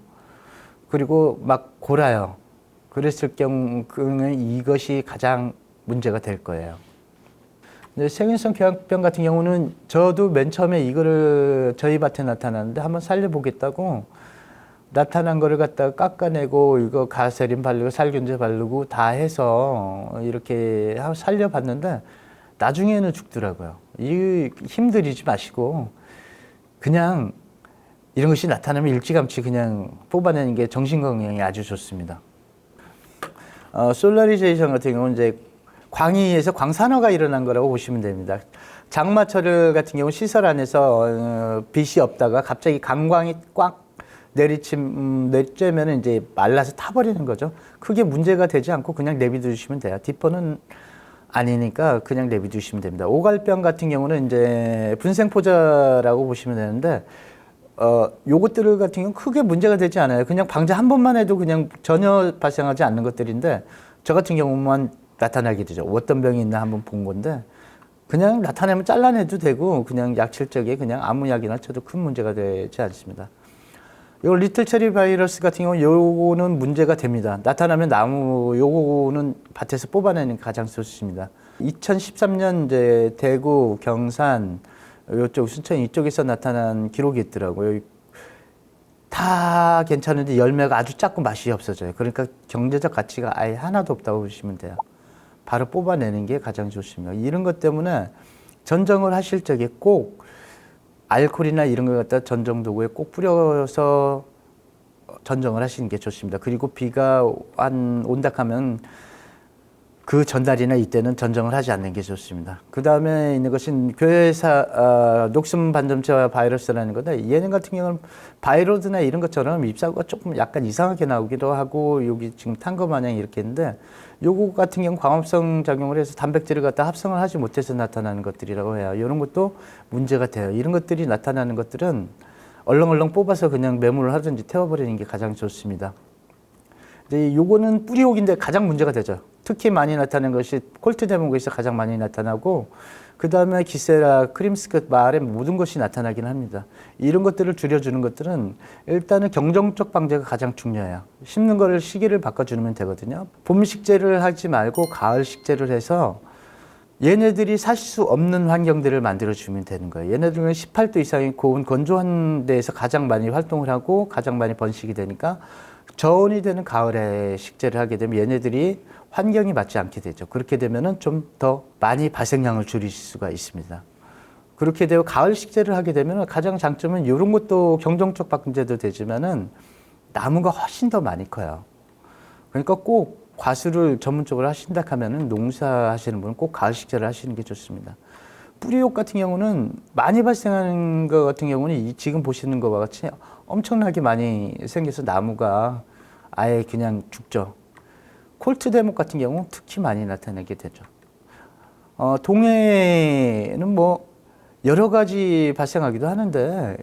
그리고 막 골아요. 그랬을 경우는 이것이 가장 문제가 될 거예요. 근데 세균성 궤양병 같은 경우는 저도 맨 처음에 이거를 저희 밭에 나타났는데 한번 살려보겠다고 나타난 거를 갖다가 깎아내고 이거 가세린 바르고 살균제 바르고 다 해서 이렇게 살려봤는데 나중에는 죽더라고요. 이 힘들이지 마시고 그냥 이런 것이 나타나면 일찌감치 그냥 뽑아내는 게 정신건강에 아주 좋습니다. 솔라리제이션 같은 경우는 이제 광위에서 광산화가 일어난 거라고 보시면 됩니다. 장마철 같은 경우 시설 안에서 빛이 없다가 갑자기 강광이 꽉 내리쬐면 이제 말라서 타버리는 거죠. 크게 문제가 되지 않고 그냥 내비두시면 돼요. 디퍼는 아니니까 그냥 내비두시면 됩니다. 오갈병 같은 경우는 이제 분생포자라고 보시면 되는데 요것들 같은 경우는 크게 문제가 되지 않아요. 그냥 방제 한 번만 해도 그냥 전혀 발생하지 않는 것들인데 저 같은 경우만 나타나게 되죠. 어떤 병이 있나 한번 본 건데 그냥 나타내면 잘라내도 되고 그냥 약실적에 그냥 아무 약이나 쳐도 큰 문제가 되지 않습니다. 요 리틀 체리 바이러스 같은 경우 요거는 문제가 됩니다. 나타나면 나무 요거는 밭에서 뽑아내는 게 가장 좋습니다. 2013년 이제 대구, 경산, 요쪽 순천 이쪽에서 나타난 기록이 있더라고요. 다 괜찮은데 열매가 아주 작고 맛이 없어져요. 그러니까 경제적 가치가 아예 하나도 없다고 보시면 돼요. 바로 뽑아내는 게 가장 좋습니다. 이런 것 때문에 전정을 하실 적에 꼭 알코올이나 이런 걸 갖다 전정 도구에 꼭 뿌려서 전정을 하시는 게 좋습니다. 그리고 비가 온다 하면 그 전날이나 이때는 전정을 하지 않는 게 좋습니다. 그 다음에 있는 것은 교회사 녹슨 반점체 바이러스라는 건데 얘네 같은 경우는 바이로드나 이런 것처럼 잎사구가 조금 약간 이상하게 나오기도 하고 여기 지금 탄 거 마냥 이렇게 있는데 요거 같은 경우 광합성 작용을 해서 단백질을 갖다 합성을 하지 못해서 나타나는 것들이라고 해요. 이런 것도 문제가 돼요. 이런 것들이 나타나는 것들은 얼렁얼렁 뽑아서 그냥 매몰을 하든지 태워버리는 게 가장 좋습니다. 이제 요거는 뿌리옥인데 가장 문제가 되죠. 특히 많이 나타나는 것이 콜트 대목에서 가장 많이 나타나고 그 다음에 기세라, 크림스컷, 마을의 모든 것이 나타나긴 합니다. 이런 것들을 줄여주는 것들은 일단은 경정적 방제가 가장 중요해요. 심는 거를 시기를 바꿔주면 되거든요. 봄 식재를 하지 말고 가을 식재를 해서 얘네들이 살 수 없는 환경들을 만들어주면 되는 거예요. 얘네들은 18도 이상의 고온 건조한 데에서 가장 많이 활동을 하고 가장 많이 번식이 되니까 저온이 되는 가을에 식재를 하게 되면 얘네들이 환경이 맞지 않게 되죠. 그렇게 되면은 좀 더 많이 발생량을 줄이실 수가 있습니다. 그렇게 되고 가을 식재를 하게 되면 가장 장점은 이런 것도 경정적 방제도 되지만은 나무가 훨씬 더 많이 커요. 그러니까 꼭 과수를 전문적으로 하신다 하면은 농사하시는 분은 꼭 가을 식재를 하시는 게 좋습니다. 뿌리옥 같은 경우는 많이 발생하는 것 같은 경우는 지금 보시는 것과 같이 엄청나게 많이 생겨서 나무가 아예 그냥 죽죠. 콜트 대목 같은 경우는 특히 많이 나타나게 되죠. 동해에는 뭐 여러 가지 발생하기도 하는데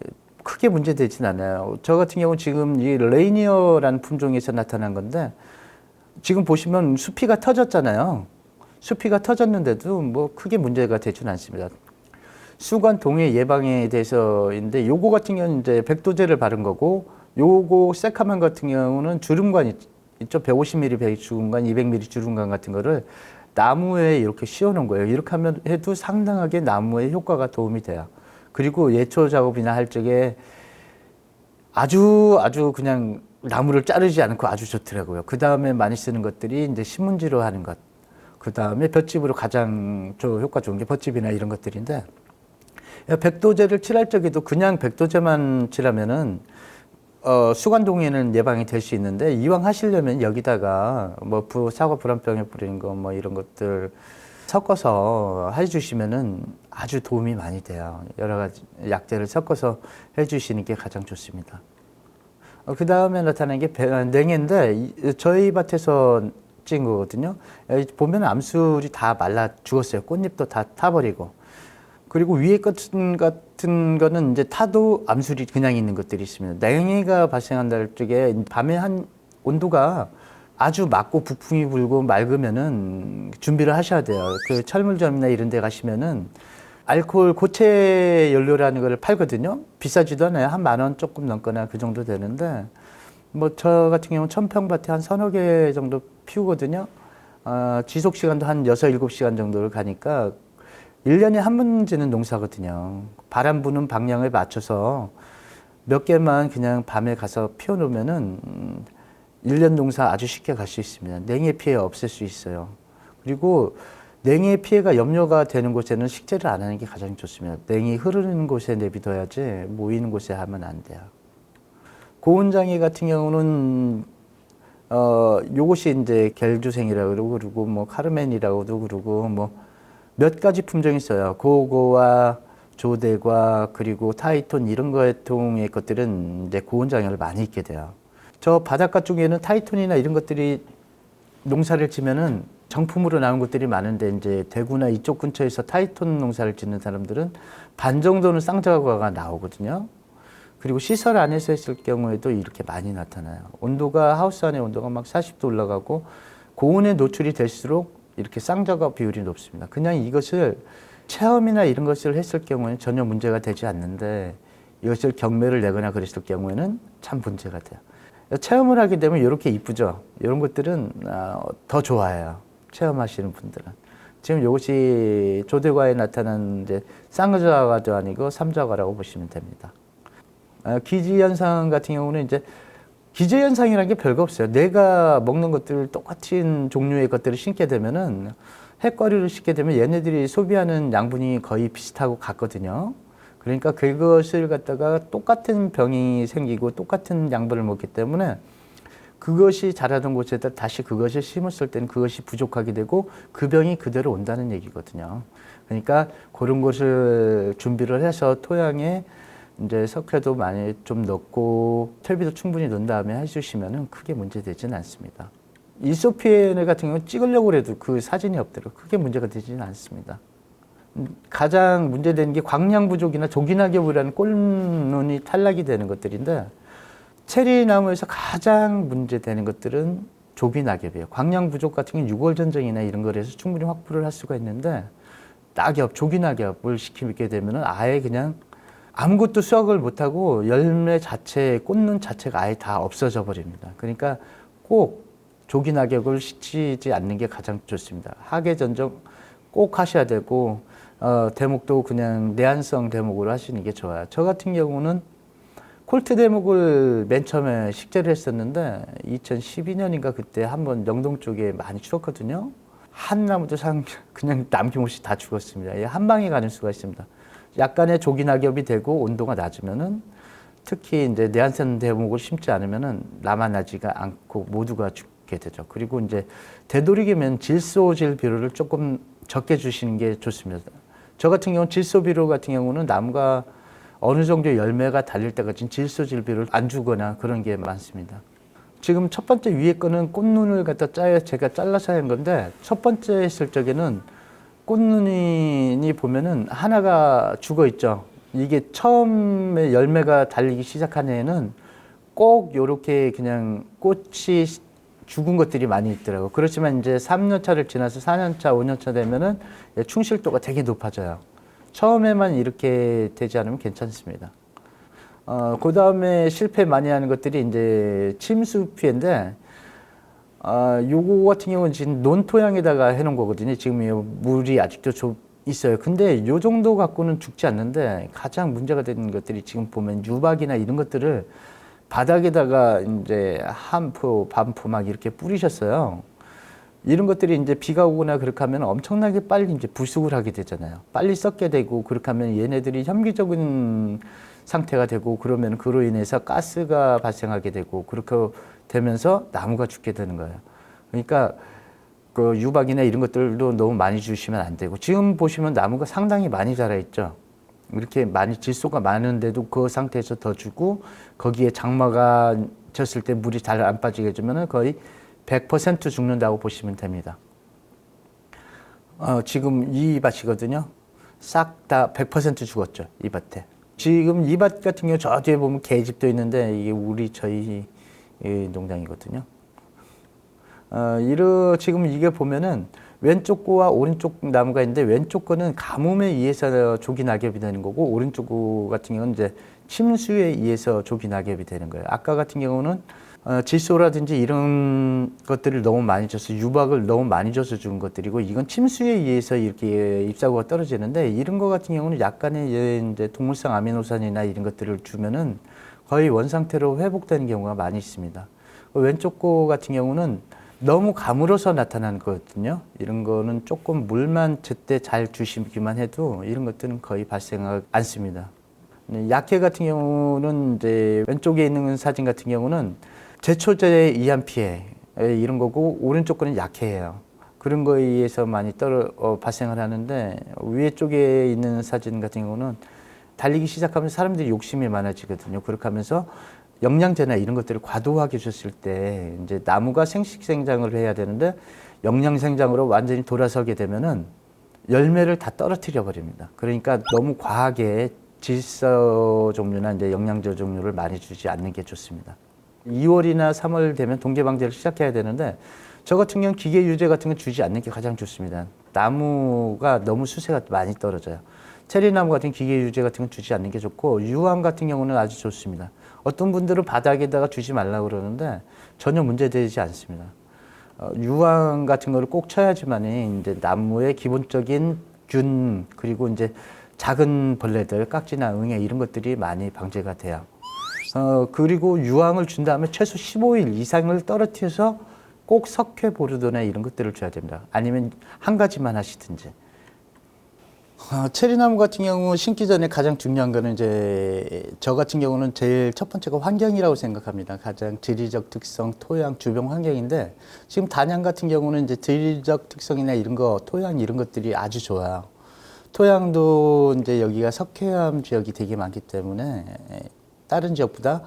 크게 문제되진 않아요. 저 같은 경우는 지금 이 레이니어라는 품종에서 나타난 건데 지금 보시면 수피가 터졌잖아요. 수피가 터졌는데도 뭐 크게 문제가 되지는 않습니다. 수관 동해 예방에 대해서인데 요거 같은 경우는 이제 백도제를 바른 거고 요거 새카만 같은 경우는 주름관 있죠. 150mm 주름관, 200mm 주름관 같은 거를 나무에 이렇게 씌워놓은 거예요. 이렇게 하면 해도 상당하게 나무에 효과가 도움이 돼요. 그리고 예초 작업이나 할 적에 아주 그냥 나무를 자르지 않고 아주 좋더라고요. 그 다음에 많이 쓰는 것들이 이제 신문지로 하는 것. 그 다음에 볏짚으로 가장 효과 좋은 게 볏짚이나 이런 것들인데 백도제를 칠할 적에도 그냥 백도제만 칠하면은 수관동에는 예방이 될 수 있는데 이왕 하시려면 여기다가 뭐 사과 불안병에 뿌리는 거 뭐 이런 것들 섞어서 해주시면은 아주 도움이 많이 돼요. 여러 가지 약재를 섞어서 해주시는 게 가장 좋습니다. 그 다음에 나타나는 게 냉해인데 저희 밭에서 찍은 거거든요. 보면 암술이 다 말라 죽었어요. 꽃잎도 다 타버리고. 그리고 위에 같은 거는 이제 타도 암술이 그냥 있는 것들이 있습니다. 냉해가 발생한다는 쪽에 밤에 한 온도가 아주 맑고 북풍이 불고 맑으면은 준비를 하셔야 돼요. 그 철물점이나 이런 데 가시면은 알코올 고체 연료라는 걸 팔거든요. 비싸지도 않아요. 한 10,000원 조금 넘거나 그 정도 되는데 뭐 저 같은 경우는 1000평 밭에 한 3-4개 정도 피우거든요. 지속 시간도 한 6-7시간 정도를 가니까 1년에 한 번 지는 농사거든요. 바람 부는 방향에 맞춰서 몇 개만 그냥 밤에 가서 피워놓으면은 1년 농사 아주 쉽게 갈 수 있습니다. 냉해 피해 없앨 수 있어요. 그리고 냉해 피해가 염려가 되는 곳에는 식재를 안 하는 게 가장 좋습니다. 냉이 흐르는 곳에 내비둬야지 모이는 곳에 하면 안 돼요. 고온장애 같은 경우는 요것이 이제 겔주생이라고 그러고 뭐 카르멘이라고도 그러고 뭐 몇 가지 품종이 있어요. 고고와 조대과 그리고 타이톤 이런 계통의 것들은 이제 고온장애를 많이 입게 돼요. 저 바닷가 쪽에는 타이톤이나 이런 것들이 농사를 지면은 정품으로 나온 것들이 많은데 이제 대구나 이쪽 근처에서 타이톤 농사를 짓는 사람들은 반 정도는 쌍저가가 나오거든요. 그리고 시설 안에서 했을 경우에도 이렇게 많이 나타나요. 온도가 하우스 안의 온도가 막 40도 올라가고 고온에 노출이 될수록 이렇게 쌍저가 비율이 높습니다. 그냥 이것을 체험이나 이런 것을 했을 경우에는 전혀 문제가 되지 않는데 이것을 경매를 내거나 그랬을 경우에는 참 문제가 돼요. 체험을 하게 되면 이렇게 이쁘죠. 이런 것들은 더 좋아해요. 체험하시는 분들은. 지금 이것이 조대과에 나타나는 이제 쌍저가도 아니고 삼저가라고 보시면 됩니다. 기지현상 같은 경우는 이제 기저현상이라는 게 별거 없어요. 내가 먹는 것들 똑같은 종류의 것들을 심게 되면은 핵과류를 심게 되면 얘네들이 소비하는 양분이 거의 비슷하고 같거든요. 그러니까 그것을 갖다가 똑같은 병이 생기고 똑같은 양분을 먹기 때문에 그것이 자라던 곳에다 다시 그것을 심었을 때는 그것이 부족하게 되고 그 병이 그대로 온다는 얘기거든요. 그러니까 그런 것을 준비를 해서 토양에 이제 석회도 많이 좀 넣고 텔비도 충분히 넣은 다음에 해주시면은 크게 문제되지는 않습니다. 이소피에네 같은 경우는 찍으려고 해도 그 사진이 없더라고요. 크게 문제가 되지는 않습니다. 가장 문제되는 게 광량 부족이나 조기낙엽이라는 꽃눈이 탈락이 되는 것들인데 체리나무에서 가장 문제되는 것들은 조기낙엽이에요. 광량 부족 같은 경우는 6월 전쟁이나 이런 거에서 충분히 확보를 할 수가 있는데 낙엽, 조기 낙엽을 시키게 되면은 아예 그냥 아무것도 수확을 못하고 열매 자체, 꽃눈 자체가 아예 다 없어져 버립니다. 그러니까 꼭 조기 낙엽을 시키지 않는 게 가장 좋습니다. 하계 전정 꼭 하셔야 되고 대목도 그냥 내한성 대목으로 하시는 게 좋아요. 저 같은 경우는 콜트 대목을 맨 처음에 식재를 했었는데 2012년인가 그때 한번 영동 쪽에 많이 죽었거든요. 한 나무도 그냥 남김없이 다 죽었습니다. 한 방에 가는 수가 있습니다. 약간의 조기 낙엽이 되고 온도가 낮으면은 특히 이제 내한성 대목을 심지 않으면은 남아나지가 않고 모두가 죽게 되죠. 그리고 이제 되도록이면 질소질 비료를 조금 적게 주시는 게 좋습니다. 저 같은 경우는 질소 비료 같은 경우는 나무가 어느 정도 열매가 달릴 때까지 질소질 비료를 안 주거나 그런 게 많습니다. 지금 첫 번째 위에 거는 꽃눈을 갖다 제가 잘라서 한 건데 첫 번째 했을 적에는 꽃눈이 보면은 하나가 죽어 있죠. 이게 처음에 열매가 달리기 시작한 해에는 꼭 요렇게 그냥 꽃이 죽은 것들이 많이 있더라고요. 그렇지만 이제 3년 차를 지나서 4년 차, 5년 차 되면은 충실도가 되게 높아져요. 처음에만 이렇게 되지 않으면 괜찮습니다. 그 다음에 실패 많이 하는 것들이 이제 침수 피해인데, 요거 같은 경우는 지금 논토양에다가 해놓은 거거든요. 지금 물이 아직도 좀 있어요. 근데 요 정도 갖고는 죽지 않는데 가장 문제가 되는 것들이 지금 보면 유박이나 이런 것들을 바닥에다가 이제 한 포, 반 포 막 이렇게 뿌리셨어요. 이런 것들이 이제 비가 오거나 그렇게 하면 엄청나게 빨리 이제 부숙을 하게 되잖아요. 빨리 썩게 되고 그렇게 하면 얘네들이 혐기적인 상태가 되고 그러면 그로 인해서 가스가 발생하게 되고 그렇게 되면서 나무가 죽게 되는 거예요. 그러니까 그 유박이나 이런 것들도 너무 많이 주시면 안 되고 지금 보시면 나무가 상당히 많이 자라 있죠. 이렇게 많이 질소가 많은데도 그 상태에서 더 주고 거기에 장마가 졌을 때 물이 잘 안 빠지게 해주면 거의 100% 죽는다고 보시면 됩니다. 지금 이 밭이거든요. 싹 다 100% 죽었죠. 이 밭에. 지금 이 밭 같은 경우 저 뒤에 보면 계집도 있는데 이게 저희 농장이거든요. 지금 이게 보면은 왼쪽 거와 오른쪽 나무가 있는데 왼쪽 거는 가뭄에 의해서 조기 낙엽이 되는 거고 오른쪽 거 같은 경우는 이제 침수에 의해서 조기 낙엽이 되는 거예요. 아까 같은 경우는 질소라든지 이런 것들을 너무 많이 줘서 유박을 너무 많이 줘서 죽은 것들이고 이건 침수에 의해서 이렇게 잎사구가 떨어지는데 이런 거 같은 경우는 약간의 이제 동물성 아미노산이나 이런 것들을 주면은 거의 원상태로 회복되는 경우가 많이 있습니다. 왼쪽 거 같은 경우는 너무 가물어서 나타나는 거거든요. 이런 거는 조금 물만 제때 잘 주시기만 해도 이런 것들은 거의 발생하지 않습니다. 약해 같은 경우는 이제 왼쪽에 있는 사진 같은 경우는 제초제에 의한 피해 이런 거고 오른쪽 거는 약해예요. 그런 거에 의해서 많이 발생을 하는데 위에 쪽에 있는 사진 같은 경우는 달리기 시작하면 사람들이 욕심이 많아지거든요. 그렇게 하면서 영양제나 이런 것들을 과도하게 줬을 때 이제 나무가 생식생장을 해야 되는데 영양생장으로 완전히 돌아서게 되면은 열매를 다 떨어뜨려 버립니다. 그러니까 너무 과하게 질소 종류나 이제 영양제 종류를 많이 주지 않는 게 좋습니다. 2월이나 3월 되면 동계방제를 시작해야 되는데 저 같은 경우는 기계 유제 같은 거 주지 않는 게 가장 좋습니다. 나무가 너무 수세가 많이 떨어져요. 체리나무 같은 기계 유제 같은 건 주지 않는 게 좋고 유황 같은 경우는 아주 좋습니다. 어떤 분들은 바닥에다가 주지 말라고 그러는데 전혀 문제되지 않습니다. 유황 같은 거를 꼭 쳐야지만 이제 나무의 기본적인 균 그리고 이제 작은 벌레들, 깍지나 응애 이런 것들이 많이 방제가 돼요. 그리고 유황을 준 다음에 최소 15일 이상을 떨어뜨려서 꼭 석회 보르도나 이런 것들을 줘야 됩니다. 아니면 한 가지만 하시든지. 체리나무 같은 경우 심기 전에 가장 중요한 거는 이제 저 같은 경우는 제일 첫 번째가 환경이라고 생각합니다. 가장 지리적 특성, 토양, 주변 환경인데 지금 단양 같은 경우는 이제 지리적 특성이나 이런 거, 토양 이런 것들이 아주 좋아요. 토양도 이제 여기가 석회암 지역이 되게 많기 때문에 다른 지역보다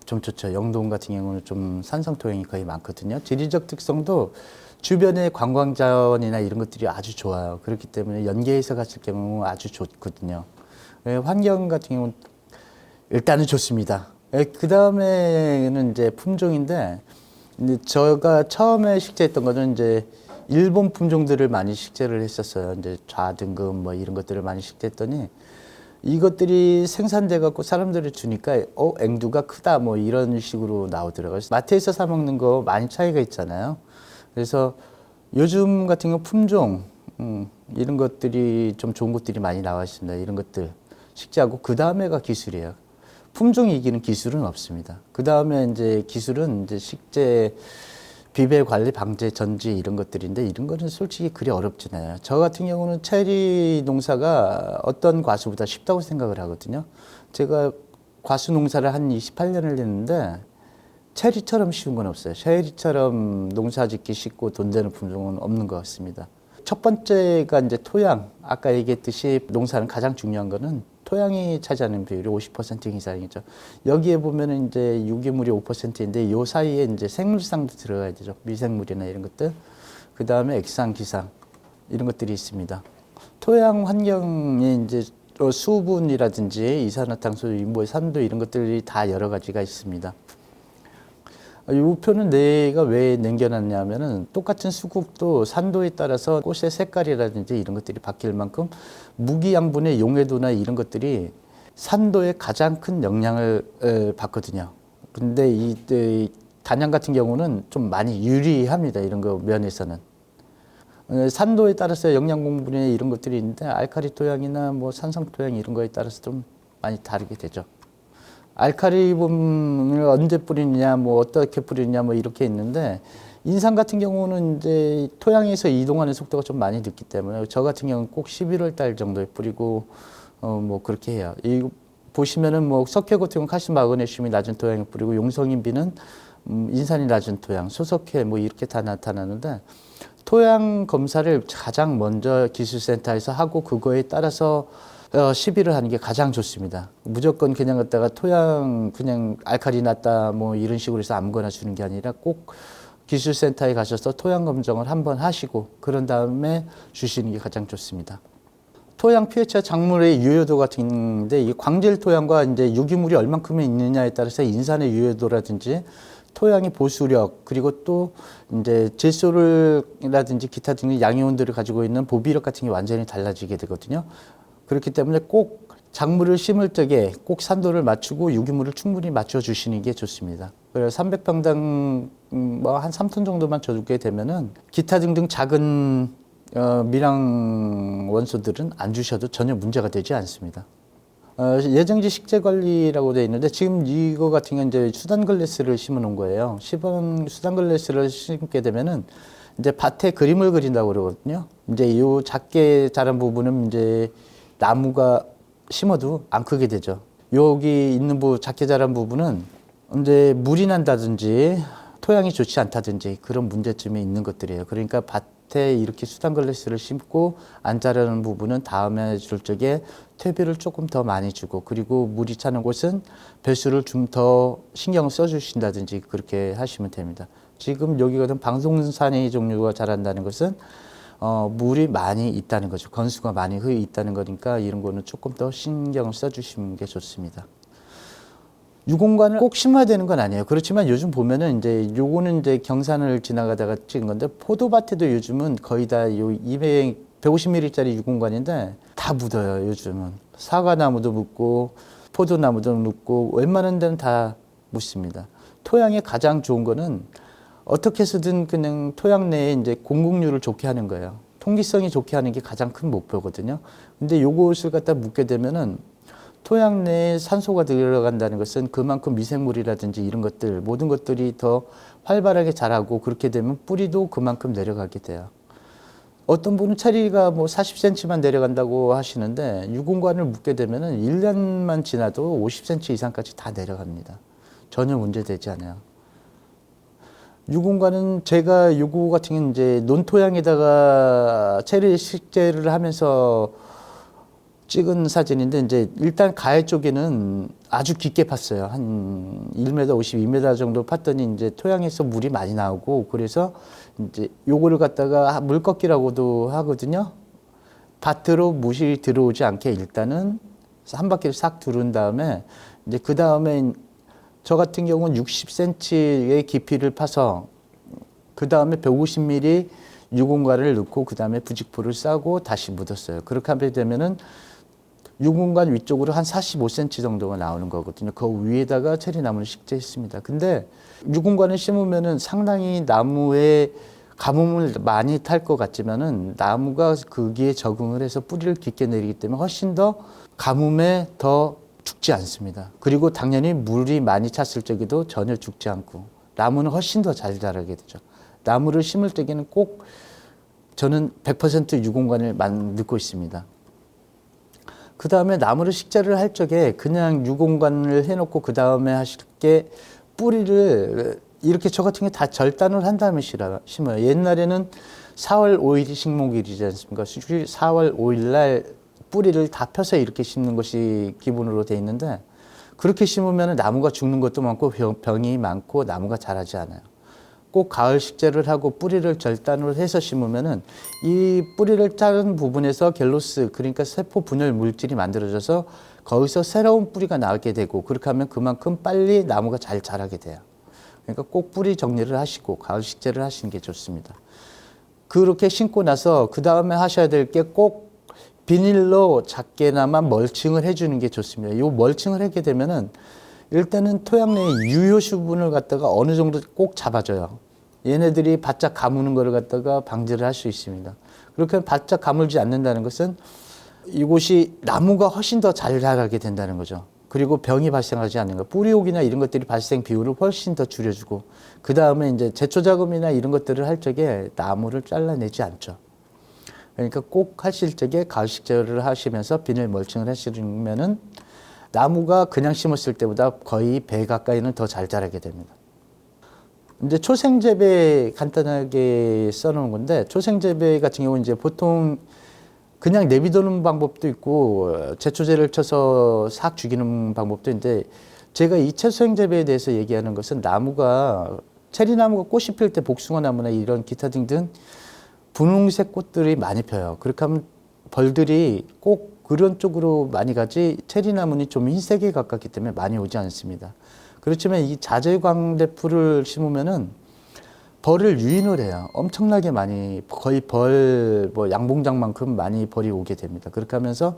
좀 좋죠. 영동 같은 경우는 좀 산성 토양이 거의 많거든요. 지리적 특성도 주변의 관광 자원이나 이런 것들이 아주 좋아요. 그렇기 때문에 연계해서 갔을 경우 아주 좋거든요. 환경 같은 경우는 일단은 좋습니다. 그 다음에는 이제 품종인데, 제가 처음에 식재했던 거는 이제 일본 품종들을 많이 식재를 했었어요. 이제 좌등급 뭐 이런 것들을 많이 식재했더니 이것들이 생산돼 갖고 사람들이 주니까 앵두가 크다 뭐 이런 식으로 나오더라고요. 마트에서 사 먹는 거 많이 차이가 있잖아요. 그래서 요즘 같은 경우 품종 이런 것들이 좀 좋은 것들이 많이 나와 있습니다. 이런 것들 식재하고 그 다음에가 기술이에요. 품종이 이기는 기술은 없습니다. 그 다음에 이제 기술은 이제 식재 비배 관리, 방제, 전지 이런 것들인데 이런 거는 솔직히 그리 어렵진 않아요. 저 같은 경우는 체리 농사가 어떤 과수보다 쉽다고 생각을 하거든요. 제가 과수 농사를 한 28년을 했는데 체리처럼 쉬운 건 없어요. 체리처럼 농사 짓기 쉽고 돈 되는 품종은 없는 것 같습니다. 첫 번째가 이제 토양. 아까 얘기했듯이 농사는 가장 중요한 거는 토양이 차지하는 비율이 50% 이상이죠. 여기에 보면은 이제 유기물이 5%인데 요 사이에 이제 생물상도 들어가야 되죠. 미생물이나 이런 것들. 그 다음에 액상, 기상 이런 것들이 있습니다. 토양 환경에 이제 수분이라든지 이산화탄소, 뭐 산도 이런 것들이 다 여러 가지가 있습니다. 이 표는 내가 왜 남겨놨냐면은 똑같은 수국도 산도에 따라서 꽃의 색깔이라든지 이런 것들이 바뀔 만큼 무기 양분의 용해도나 이런 것들이 산도에 가장 큰 영향을 받거든요. 근데 이 단양 같은 경우는 좀 많이 유리합니다. 이런 거 면에서는. 산도에 따라서 영양 공분이 이런 것들이 있는데 알칼리 토양이나 뭐 산성 토양 이런 거에 따라서 좀 많이 다르게 되죠. 알칼리분을 언제 뿌리느냐, 뭐 어떻게 뿌리느냐, 뭐 이렇게 있는데 인삼 같은 경우는 이제 토양에서 이동하는 속도가 좀 많이 늦기 때문에 저 같은 경우는 꼭 11월 달 정도에 뿌리고 뭐 그렇게 해요. 이 보시면은 뭐 석회 같은 경우 칼슘 마그네슘이 낮은 토양에 뿌리고 용성인비는 인산이 낮은 토양, 소석회 뭐 이렇게 다 나타나는데 토양 검사를 가장 먼저 기술센터에서 하고 그거에 따라서 시비를 하는 게 가장 좋습니다. 무조건 그냥 갖다가 토양 그냥 알칼리 낮다 뭐 이런 식으로 해서 아무거나 주는 게 아니라 꼭 기술센터에 가셔서 토양 검정을 한번 하시고 그런 다음에 주시는 게 가장 좋습니다. 토양 pH 작물의 유효도 같은데 이 광질 토양과 이제 유기물이 얼만큼이 있느냐에 따라서 인산의 유효도라든지 토양의 보수력 그리고 또 이제 질소를라든지 기타 등의 양이온들을 가지고 있는 보비력 같은 게 완전히 달라지게 되거든요. 그렇기 때문에 꼭 작물을 심을 적에 꼭 산도를 맞추고 유기물을 충분히 맞춰 주시는 게 좋습니다. 그래서 300평당 뭐 한 3톤 정도만 줘주게 되면은 기타 등등 작은 미량 원소들은 안 주셔도 전혀 문제가 되지 않습니다. 예정지 식재 관리라고 되어 있는데 지금 이거 같은 경우는 이제 수단글래스를 심어 놓은 거예요. 수단글래스를 심게 되면은 이제 밭에 그림을 그린다고 그러거든요. 이제 요 작게 자란 부분은 이제 나무가 심어도 안 크게 되죠. 여기 있는 작게 자란 부분은 이제 물이 난다든지 토양이 좋지 않다든지 그런 문제점이 있는 것들이에요. 그러니까 밭에 이렇게 수단글래스를 심고 안 자라는 부분은 다음에 줄 적에 퇴비를 조금 더 많이 주고 그리고 물이 차는 곳은 배수를 좀 더 신경을 써주신다든지 그렇게 하시면 됩니다. 지금 여기 같은 방송산이 종류가 자란다는 것은 물이 많이 있다는 거죠. 건수가 많이 있다는 거니까 이런 거는 조금 더 신경을 써주시는 게 좋습니다. 유공관을 꼭 심어야 되는 건 아니에요. 그렇지만 요즘 보면은 이제 요거는 이제 경산을 지나가다가 찍은 건데 포도밭에도 요즘은 거의 다 요 150ml짜리 유공관인데 다 묻어요. 요즘은 사과나무도 묻고 포도나무도 묻고 웬만한 데는 다 묻습니다. 토양에 가장 좋은 거는 어떻게 해서든 그냥 토양 내에 이제 공급률을 좋게 하는 거예요. 통기성이 좋게 하는 게 가장 큰 목표거든요. 근데 요것을 갖다 묻게 되면은 토양 내에 산소가 들어간다는 것은 그만큼 미생물이라든지 이런 것들 모든 것들이 더 활발하게 자라고 그렇게 되면 뿌리도 그만큼 내려가게 돼요. 어떤 분은 체리가 뭐 40cm만 내려간다고 하시는데 유공관을 묻게 되면은 1년만 지나도 50cm 이상까지 다 내려갑니다. 전혀 문제되지 않아요. 유공관은 제가 요거 같은 경우는 이제 논토양에다가 체리 식재를 하면서 찍은 사진인데 이제 일단 가해 쪽에는 아주 깊게 팠어요. 한 1m 50, 2m 정도 팠더니 이제 토양에서 물이 많이 나오고 그래서 이제 요거를 갖다가 물꺾기라고도 하거든요. 밭으로 물이 들어오지 않게 일단은 한 바퀴를 싹 두른 다음에 이제 그 다음에 저 같은 경우는 60cm의 깊이를 파서 그 다음에 150mm 유공관을 넣고 그 다음에 부직포를 싸고 다시 묻었어요. 그렇게 하게 되면은 유공관 위쪽으로 한 45cm 정도가 나오는 거거든요. 그 위에다가 체리나무를 식재했습니다. 근데 유공관을 심으면은 상당히 나무에 가뭄을 많이 탈 것 같지만은 나무가 거기에 적응을 해서 뿌리를 깊게 내리기 때문에 훨씬 더 가뭄에 더 죽지 않습니다. 그리고 당연히 물이 많이 찼을 적에도 전혀 죽지 않고 나무는 훨씬 더 잘 자라게 되죠. 나무를 심을 때에는 꼭 저는 100% 유공관을 넣고 있습니다. 그 다음에 나무를 식재를 할 적에 그냥 유공관을 해놓고 그 다음에 하실 게 뿌리를 이렇게 저 같은 게 다 절단을 한 다음에 심어요. 옛날에는 4월 5일이 식목일이지 않습니까? 4월 5일 날 뿌리를 다 펴서 이렇게 심는 것이 기본으로 돼 있는데 그렇게 심으면 나무가 죽는 것도 많고 병이 많고 나무가 자라지 않아요. 꼭 가을 식재를 하고 뿌리를 절단을 해서 심으면은 이 뿌리를 자른 부분에서 갤로스 그러니까 세포 분열 물질이 만들어져서 거기서 새로운 뿌리가 나게 되고 그렇게 하면 그만큼 빨리 나무가 잘 자라게 돼요. 그러니까 꼭 뿌리 정리를 하시고 가을 식재를 하시는 게 좋습니다. 그렇게 심고 나서 그 다음에 하셔야 될 게 꼭 비닐로 작게나마 멀칭을 해주는 게 좋습니다. 이 멀칭을 하게 되면은 일단은 토양 내의 유효 수분을 갖다가 어느 정도 꼭 잡아줘요. 얘네들이 바짝 가무는 거를 갖다가 방지를 할 수 있습니다. 그렇게 바짝 가물지 않는다는 것은 이곳이 나무가 훨씬 더 잘 자라게 된다는 거죠. 그리고 병이 발생하지 않는 거, 뿌리옥이나 이런 것들이 발생 비율을 훨씬 더 줄여주고, 그 다음에 이제 제초 작업이나 이런 것들을 할 적에 나무를 잘라내지 않죠. 그러니까 꼭 하실 적에 가을 식재를 하시면서 비닐 멀칭을 하시면은 나무가 그냥 심었을 때보다 거의 배 가까이는 더 잘 자라게 됩니다. 이제 초생재배 간단하게 써놓은 건데, 초생재배 같은 경우는 이제 보통 그냥 내비두는 방법도 있고 제초제를 쳐서 싹 죽이는 방법도 있는데, 제가 이 초생재배에 대해서 얘기하는 것은 나무가 체리나무가 꽃이 필 때 복숭아나무나 이런 기타 등등 분홍색 꽃들이 많이 펴요. 그렇게 하면 벌들이 꼭 그런 쪽으로 많이 가지 체리나무는 좀 흰색에 가깝기 때문에 많이 오지 않습니다. 그렇지만 이 자재광대풀을 심으면은 벌을 유인을 해요. 엄청나게 많이 거의 벌 뭐 양봉장만큼 많이 벌이 오게 됩니다. 그렇게 하면서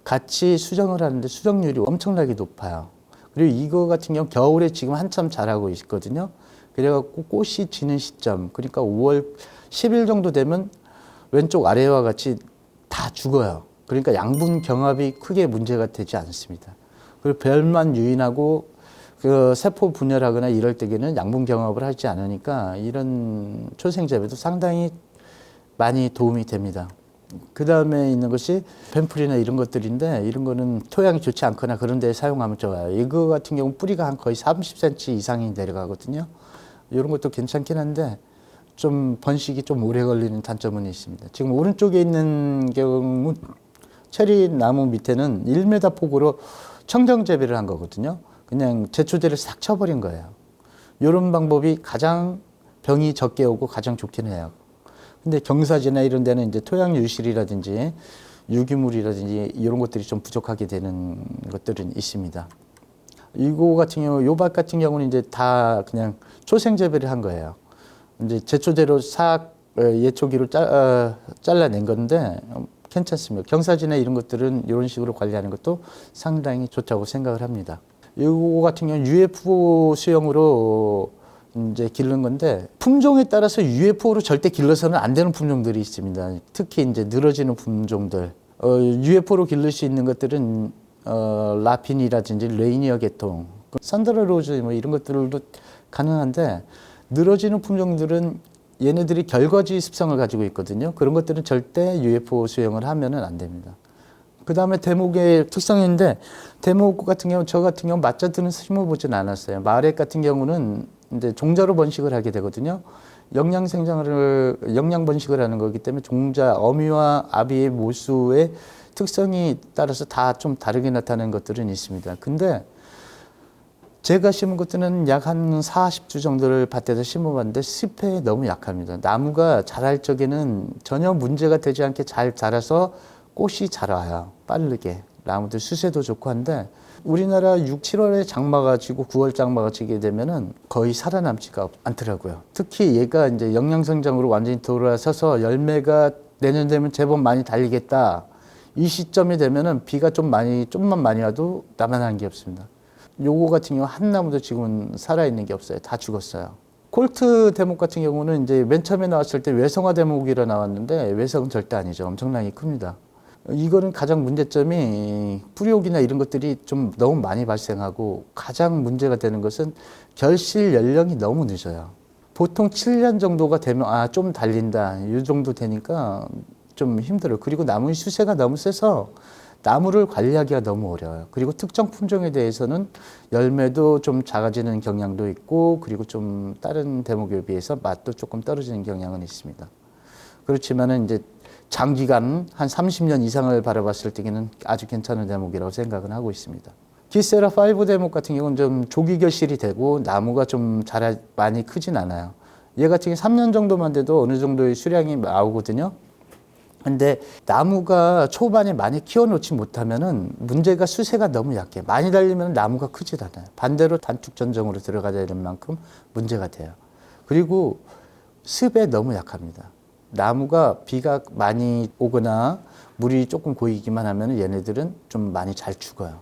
같이 수정을 하는데 수정률이 엄청나게 높아요. 그리고 이거 같은 경우 겨울에 지금 한참 자라고 있거든요. 그래갖고 꽃이 지는 시점, 그러니까 5월 10일 정도 되면 왼쪽 아래와 같이 다 죽어요. 그러니까 양분 경합이 크게 문제가 되지 않습니다. 그리고 별만 유인하고 그 세포 분열하거나 이럴 때에는 양분 경합을 하지 않으니까 이런 초생재배도 상당히 많이 도움이 됩니다. 그 다음에 있는 것이 뱀풀이나 이런 것들인데, 이런 거는 토양이 좋지 않거나 그런 데에 사용하면 좋아요. 이거 같은 경우 뿌리가 한 거의 30cm 이상이 내려가거든요. 이런 것도 괜찮긴 한데 좀 번식이 좀 오래 걸리는 단점은 있습니다. 지금 오른쪽에 있는 경우 체리 나무 밑에는 1m 폭으로 청정 재배를 한 거거든요. 그냥 제초제를 싹 쳐버린 거예요. 이런 방법이 가장 병이 적게 오고 가장 좋긴 해요. 근데 경사지나 이런 데는 이제 토양 유실이라든지 유기물이라든지 이런 것들이 좀 부족하게 되는 것들은 있습니다. 이거 같은 경우, 요 밭 같은 경우는 이제 다 그냥 초생 재배를 한 거예요. 이제 제초제로 싹 예초기로 잘라낸 건데 괜찮습니다. 경사지나 이런 것들은 이런 식으로 관리하는 것도 상당히 좋다고 생각을 합니다. 이거 같은 경우는 UFO 수용으로 이제 기른 건데, 품종에 따라서 UFO로 절대 길러서는 안 되는 품종들이 있습니다. 특히 이제 늘어지는 품종들. UFO로 기를 수 있는 것들은 라핀이라든지 레이니어 계통, 산드라 로즈 뭐 이런 것들도 가능한데, 늘어지는 품종들은 얘네들이 결과지 습성을 가지고 있거든요. 그런 것들은 절대 UFO 수용을 하면은 안 됩니다. 그 다음에 대목의 특성인데, 대목 같은 경우, 저 같은 경우 맞자들은 심어보진 않았어요. 마렛 같은 경우는 이제 종자로 번식을 하게 되거든요. 영양 번식을 하는 거기 때문에 종자, 어미와 아비의 모수의 특성이 따라서 다 좀 다르게 나타나는 것들은 있습니다. 근데 제가 심은 것들은 약 한 40주 정도를 밭에서 심어봤는데 습해에 너무 약합니다. 나무가 자랄 적에는 전혀 문제가 되지 않게 잘 자라서 꽃이 잘 와요. 빠르게. 나무들 수세도 좋고 한데 우리나라 6, 7월에 장마가 지고 9월 장마가 지게 되면은 거의 살아남지가 않더라고요. 특히 얘가 이제 영양성장으로 완전히 돌아서서 열매가 내년 되면 제법 많이 달리겠다. 이 시점이 되면은 비가 좀만 많이 와도 남아나는 게 없습니다. 요거 같은 경우 한 나무도 지금은 살아있는 게 없어요. 다 죽었어요. 콜트 대목 같은 경우는 이제 맨 처음에 나왔을 때 외성화 대목이라 나왔는데 외성은 절대 아니죠. 엄청나게 큽니다. 이거는 가장 문제점이 뿌리옥이나 이런 것들이 좀 너무 많이 발생하고 가장 문제가 되는 것은 결실 연령이 너무 늦어요. 보통 7년 정도가 되면 좀 달린다. 이 정도 되니까 좀 힘들어요. 그리고 나무의 수세가 너무 세서 나무를 관리하기가 너무 어려워요. 그리고 특정 품종에 대해서는 열매도 좀 작아지는 경향도 있고 그리고 좀 다른 대목에 비해서 맛도 조금 떨어지는 경향은 있습니다. 그렇지만은 이제 장기간 한 30년 이상을 바라봤을 때는 아주 괜찮은 대목이라고 생각은 하고 있습니다. 기세라 5 대목 같은 경우는 좀 조기 결실이 되고 나무가 좀 많이 크진 않아요. 얘 같은 경우 3년 정도만 돼도 어느 정도의 수량이 나오거든요. 근데 나무가 초반에 많이 키워놓지 못하면은 문제가 수세가 너무 약해. 많이 달리면 나무가 크질 않아요. 반대로 단축 전정으로 들어가야 되는 만큼 문제가 돼요. 그리고 습에 너무 약합니다. 나무가 비가 많이 오거나 물이 조금 고이기만 하면 얘네들은 좀 많이 잘 죽어요.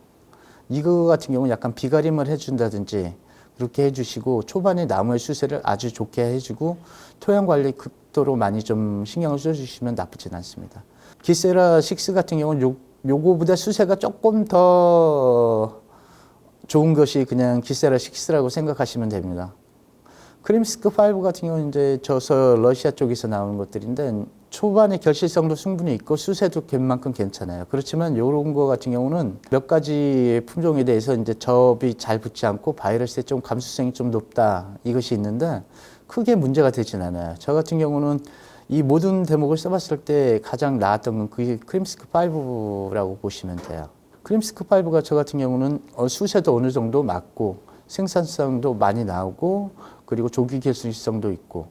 이거 같은 경우는 약간 비가림을 해준다든지 그렇게 해주시고 초반에 나무의 수세를 아주 좋게 해주고 토양 관리 극도로 많이 좀 신경을 써주시면 나쁘진 않습니다. 기세라 6 같은 경우는 요거보다 수세가 조금 더 좋은 것이 그냥 기세라 6라고 생각하시면 됩니다. 크림스크 5 같은 경우는 이제 러시아 쪽에서 나오는 것들인데 초반에 결실성도 충분히 있고 수세도 웬만큼 괜찮아요. 그렇지만 이런 거 같은 경우는 몇 가지 품종에 대해서 이제 접이 잘 붙지 않고 바이러스의 좀 감수성이 좀 높다 이것이 있는데 크게 문제가 되진 않아요. 저 같은 경우는 이 모든 대목을 써봤을 때 가장 나았던 건 그게 크림스크 5라고 보시면 돼요. 크림스크 5가 저 같은 경우는 수세도 어느 정도 맞고 생산성도 많이 나오고 그리고 조기 결실성도 있고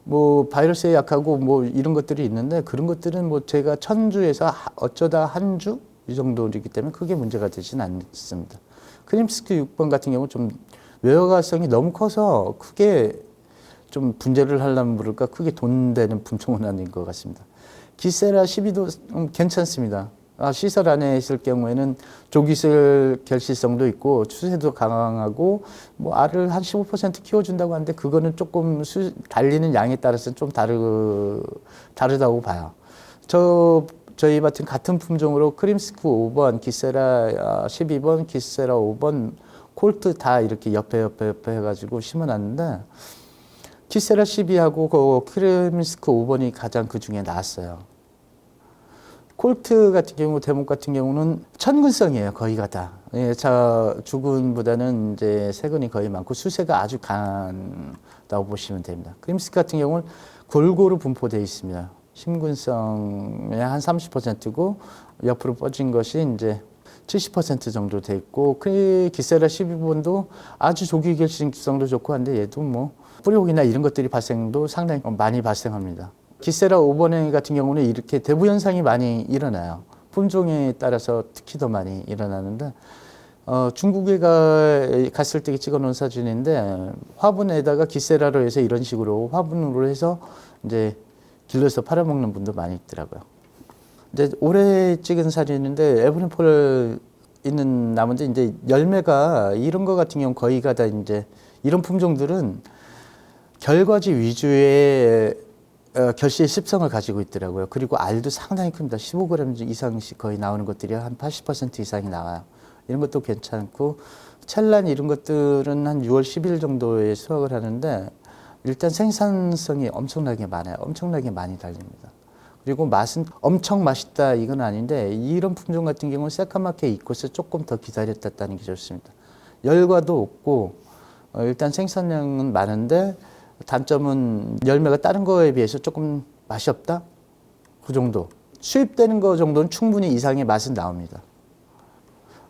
뭐 바이러스에 약하고 뭐 이런 것들이 있는데 그런 것들은 뭐 제가 1000주에서 어쩌다 한 주 이 정도이기 때문에 크게 문제가 되지는 않습니다. 크림스크 6번 같은 경우 좀 외화가성이 너무 커서 크게 좀 분재를 하려면 모를까 크게 돈 되는 품종은 아닌 것 같습니다. 기세라 12도 괜찮습니다. 시설 안에 있을 경우에는 조기슬 결실성도 있고 추세도 강하고 뭐 알을 한 15% 키워준다고 하는데 그거는 조금 달리는 양에 따라서 좀 다르다고 봐요. 저희 밭은 같은 품종으로 크림스크 5번, 기세라 12번, 기세라 5번, 콜트 다 이렇게 옆에 해가지고 심어놨는데 기세라 12하고 그 크림스크 5번이 가장 그 중에 나았어요. 콜트 같은 경우, 대목 같은 경우는 천근성이에요. 거의가 다. 예, 주근보다는 이제 세근이 거의 많고 수세가 아주 강하다고 보시면 됩니다. 크림스크 같은 경우는 골고루 분포되어 있습니다. 심근성의 한 30%고 옆으로 뻗진 것이 이제 70% 정도 돼 있고 기세라 12번도 아주 조기 결실성도 좋고 한데 얘도 뭐 뿌리옥이나 이런 것들이 발생도 상당히 많이 발생합니다. 기세라 5번에 같은 경우는 이렇게 대부 현상이 많이 일어나요. 품종에 따라서 특히 더 많이 일어나는데 중국에 갔을 때 찍어놓은 사진인데 화분에다가 기세라로 해서 이런 식으로 화분으로 해서 이제 길러서 팔아먹는 분도 많이 있더라고요. 이제 올해 찍은 사진인데 에브린폴 있는 나무인데 이제 열매가 이런 거 같은 경우 거의가 다 이제 이런 품종들은 결과지 위주의 결실 습성을 가지고 있더라고요. 그리고 알도 상당히 큽니다. 15g 이상씩 거의 나오는 것들이 한 80% 이상이 나와요. 이런 것도 괜찮고 찰란 이런 것들은 한 6월 10일 정도에 수확을 하는데 일단 생산성이 엄청나게 많아요. 엄청나게 많이 달립니다. 그리고 맛은 엄청 맛있다 이건 아닌데 이런 품종 같은 경우는 새까맣게 익고서 조금 더 기다렸다는 게 좋습니다. 열과도 없고 일단 생산량은 많은데 단점은 열매가 다른 거에 비해서 조금 맛이 없다? 그 정도. 수입되는 거 정도는 충분히 이상의 맛은 나옵니다.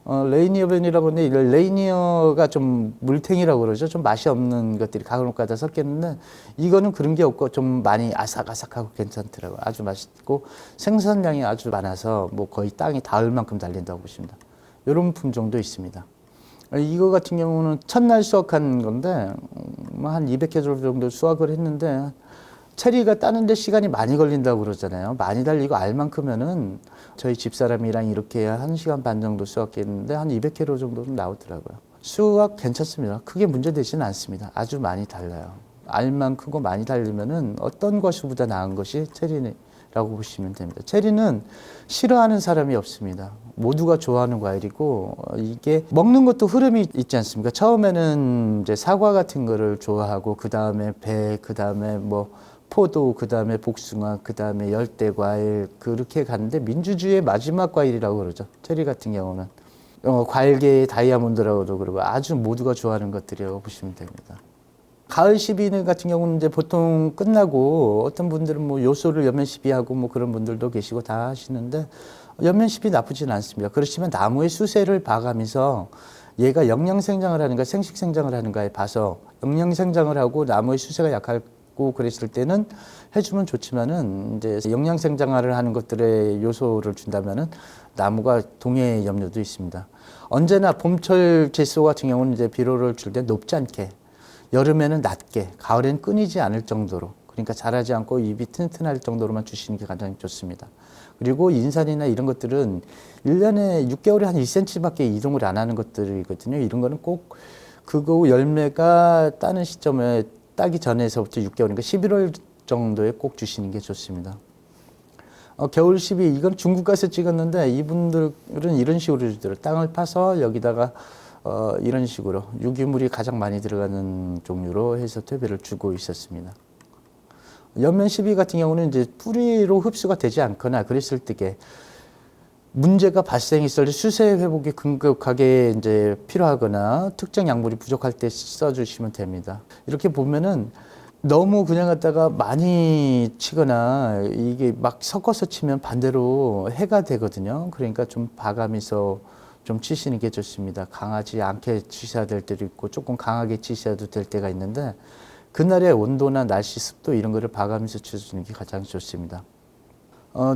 레이니어 벤이라고 하는데 레이니어가 좀 물탱이라고 그러죠. 좀 맛이 없는 것들이 가끔가다 섞였는데 이거는 그런 게 없고 좀 많이 아삭아삭하고 괜찮더라고요. 아주 맛있고 생산량이 아주 많아서 뭐 거의 땅이 닿을 만큼 달린다고 보십니다. 이런 품종도 있습니다. 이거 같은 경우는 첫날 수확한 건데 한 200개 정도 수확을 했는데 체리가 따는데 시간이 많이 걸린다고 그러잖아요. 많이 달리고 알만큼면은 저희 집사람이랑 이렇게 1시간 반 정도 수확했는데 한 200kg 정도는 나오더라고요. 수확 괜찮습니다. 크게 문제되지는 않습니다. 아주 많이 달라요. 알만 크고 많이 달리면은 어떤 것보다 나은 것이 체리라고 보시면 됩니다. 체리는 싫어하는 사람이 없습니다. 모두가 좋아하는 과일이고 이게 먹는 것도 흐름이 있지 않습니까? 처음에는 이제 사과 같은 거를 좋아하고 그 다음에 배, 그 다음에 뭐 포도, 그 다음에 복숭아, 그 다음에 열대 과일 그렇게 가는데 민주주의의 마지막 과일이라고 그러죠. 체리 같은 경우는 과일계의 다이아몬드라고도 그러고 아주 모두가 좋아하는 것들이라고 보시면 됩니다. 가을 시비 같은 경우는 이제 보통 끝나고 어떤 분들은 뭐 요소를 연면 시비하고 뭐 그런 분들도 계시고 다 하시는데 연면 시비 나쁘지는 않습니다. 그렇지만 나무의 수세를 봐가면서 얘가 영양 생장을 하는가 생식 생장을 하는가에 봐서 영양 생장을 하고 나무의 수세가 약하고 그랬을 때는 해주면 좋지만은 이제 영양 생장을 하는 것들의 요소를 준다면은 나무가 동해의 염려도 있습니다. 언제나 봄철 질소 같은 경우는 이제 비료를 줄 때 높지 않게 여름에는 낮게, 가을에는 끊이지 않을 정도로 그러니까 자라지 않고 잎이 튼튼할 정도로만 주시는 게 가장 좋습니다. 그리고 인삼이나 이런 것들은 1년에 6개월에 한 2cm밖에 이동을 안 하는 것들이거든요. 이런 거는 꼭 그거 열매가 따는 시점에 따기 전에서부터 6개월이니까 11월 정도에 꼭 주시는 게 좋습니다. 겨울 시비 이건 중국 가서 찍었는데 이분들은 이런 식으로 주더라고요. 땅을 파서 여기다가 이런 식으로 유기물이 가장 많이 들어가는 종류로 해서 퇴비를 주고 있었습니다. 연면 시비 같은 경우는 이제 뿌리로 흡수가 되지 않거나 그랬을 때게 문제가 발생했을 때 수세 회복이 급격하게 이제 필요하거나 특정 약물이 부족할 때 써주시면 됩니다. 이렇게 보면은 너무 그냥 갖다가 많이 치거나 이게 막 섞어서 치면 반대로 해가 되거든요. 그러니까 좀 봐가면서 좀 치시는 게 좋습니다. 강하지 않게 치셔야 될 때도 있고 조금 강하게 치셔도 될 때가 있는데 그날의 온도나 날씨, 습도 이런 거를 봐가면서 치시는 게 가장 좋습니다.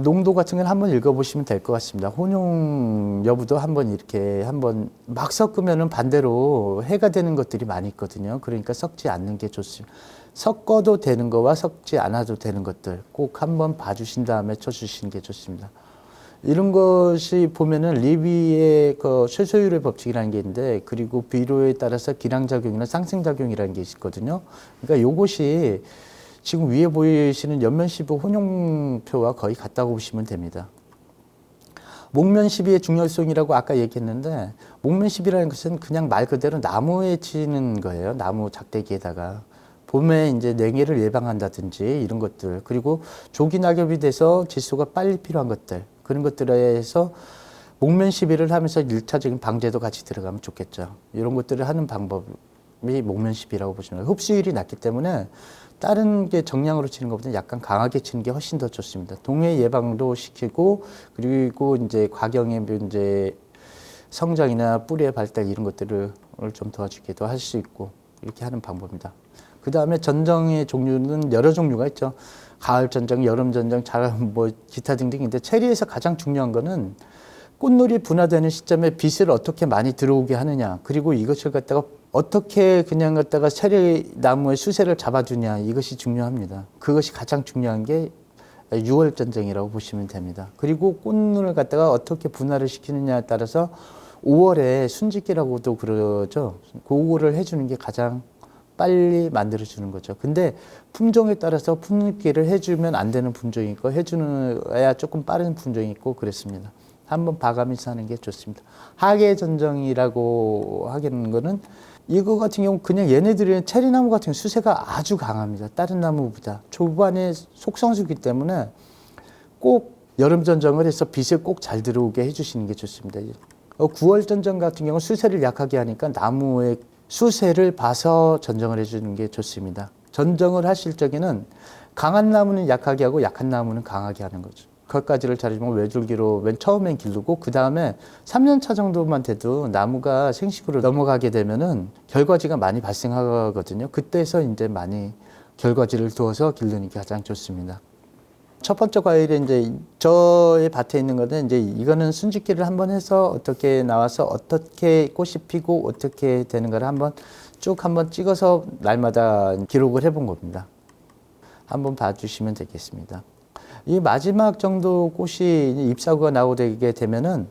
농도 같은 건 한번 읽어보시면 될 것 같습니다. 혼용 여부도 한번 이렇게 한번 막 섞으면은 반대로 해가 되는 것들이 많이 있거든요. 그러니까 섞지 않는 게 좋습니다. 섞어도 되는 거와 섞지 않아도 되는 것들 꼭 한번 봐주신 다음에 쳐주시는 게 좋습니다. 이런 것이 보면은 리비의 그 최소율의 법칙이라는 게 있는데 그리고 비료에 따라서 기량작용이나 상승작용이라는 게 있거든요. 그러니까 요것이 지금 위에 보이시는 연면시비 혼용표와 거의 같다고 보시면 됩니다. 목면시비의 중요성이라고 아까 얘기했는데 목면시비라는 것은 그냥 말 그대로 나무에 치는 거예요. 나무 작대기에다가. 봄에 이제 냉해를 예방한다든지 이런 것들 그리고 조기 낙엽이 돼서 질소가 빨리 필요한 것들 그런 것들에 해서 목면 시비를 하면서 1차적인 방제도 같이 들어가면 좋겠죠. 이런 것들을 하는 방법이 목면 시비라고 보시면 돼요. 흡수율이 낮기 때문에 다른 게 정량으로 치는 것보다 약간 강하게 치는 게 훨씬 더 좋습니다. 동해 예방도 시키고 그리고 이제 과경의 이제 성장이나 뿌리의 발달 이런 것들을 좀 도와주기도 할 수 있고 이렇게 하는 방법입니다. 그 다음에 전정의 종류는 여러 종류가 있죠. 가을 전정, 여름 전정, 뭐 기타 등등인데 체리에서 가장 중요한 거는 꽃놀이 분화되는 시점에 빛을 어떻게 많이 들어오게 하느냐, 그리고 이것을 갖다가 어떻게 그냥 갖다가 체리 나무의 수세를 잡아주냐, 이것이 중요합니다. 그것이 가장 중요한 게 6월 전정이라고 보시면 됩니다. 그리고 꽃눈을 갖다가 어떻게 분화를 시키느냐에 따라서 5월에 순짓기라고도 그러죠. 그거를 해주는 게 가장 빨리 만들어주는 거죠. 근데 품종에 따라서 품기를 해주면 안 되는 품종이 있고 해주어야 조금 빠른 품종이 있고 그랬습니다. 한번 봐가면서 하는 게 좋습니다. 하계 전정이라고 하는 거는 이거 같은 경우 그냥 얘네들은 체리나무 같은 경우 수세가 아주 강합니다. 다른 나무보다 초반에 속성수기 때문에 꼭 여름 전정을 해서 빛을 꼭 잘 들어오게 해주시는 게 좋습니다. 9월 전정 같은 경우 수세를 약하게 하니까 나무의 수세를 봐서 전정을 해주는 게 좋습니다. 전정을 하실 적에는 강한 나무는 약하게 하고 약한 나무는 강하게 하는 거죠. 거기까지를 잘해주면 외줄기로 맨 처음엔 기르고 그 다음에 3년차 정도만 돼도 나무가 생식으로 넘어가게 되면은 결과지가 많이 발생하거든요. 그때서 이제 많이 결과지를 두어서 기르는 게 가장 좋습니다. 첫 번째 과일이 이제 저의 밭에 있는 거는 이제 이거는 순짓기를 한번 해서 어떻게 나와서 어떻게 꽃이 피고 어떻게 되는 걸 한번 쭉 한번 찍어서 날마다 기록을 해본 겁니다. 한번 봐주시면 되겠습니다. 이 마지막 정도 꽃이 잎사구가 나오게 되면은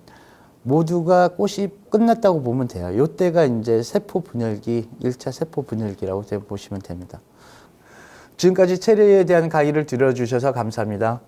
모두가 꽃이 끝났다고 보면 돼요. 이때가 이제 세포 분열기, 1차 세포 분열기라고 보시면 됩니다. 지금까지 체리에 대한 강의를 들어주셔서 감사합니다.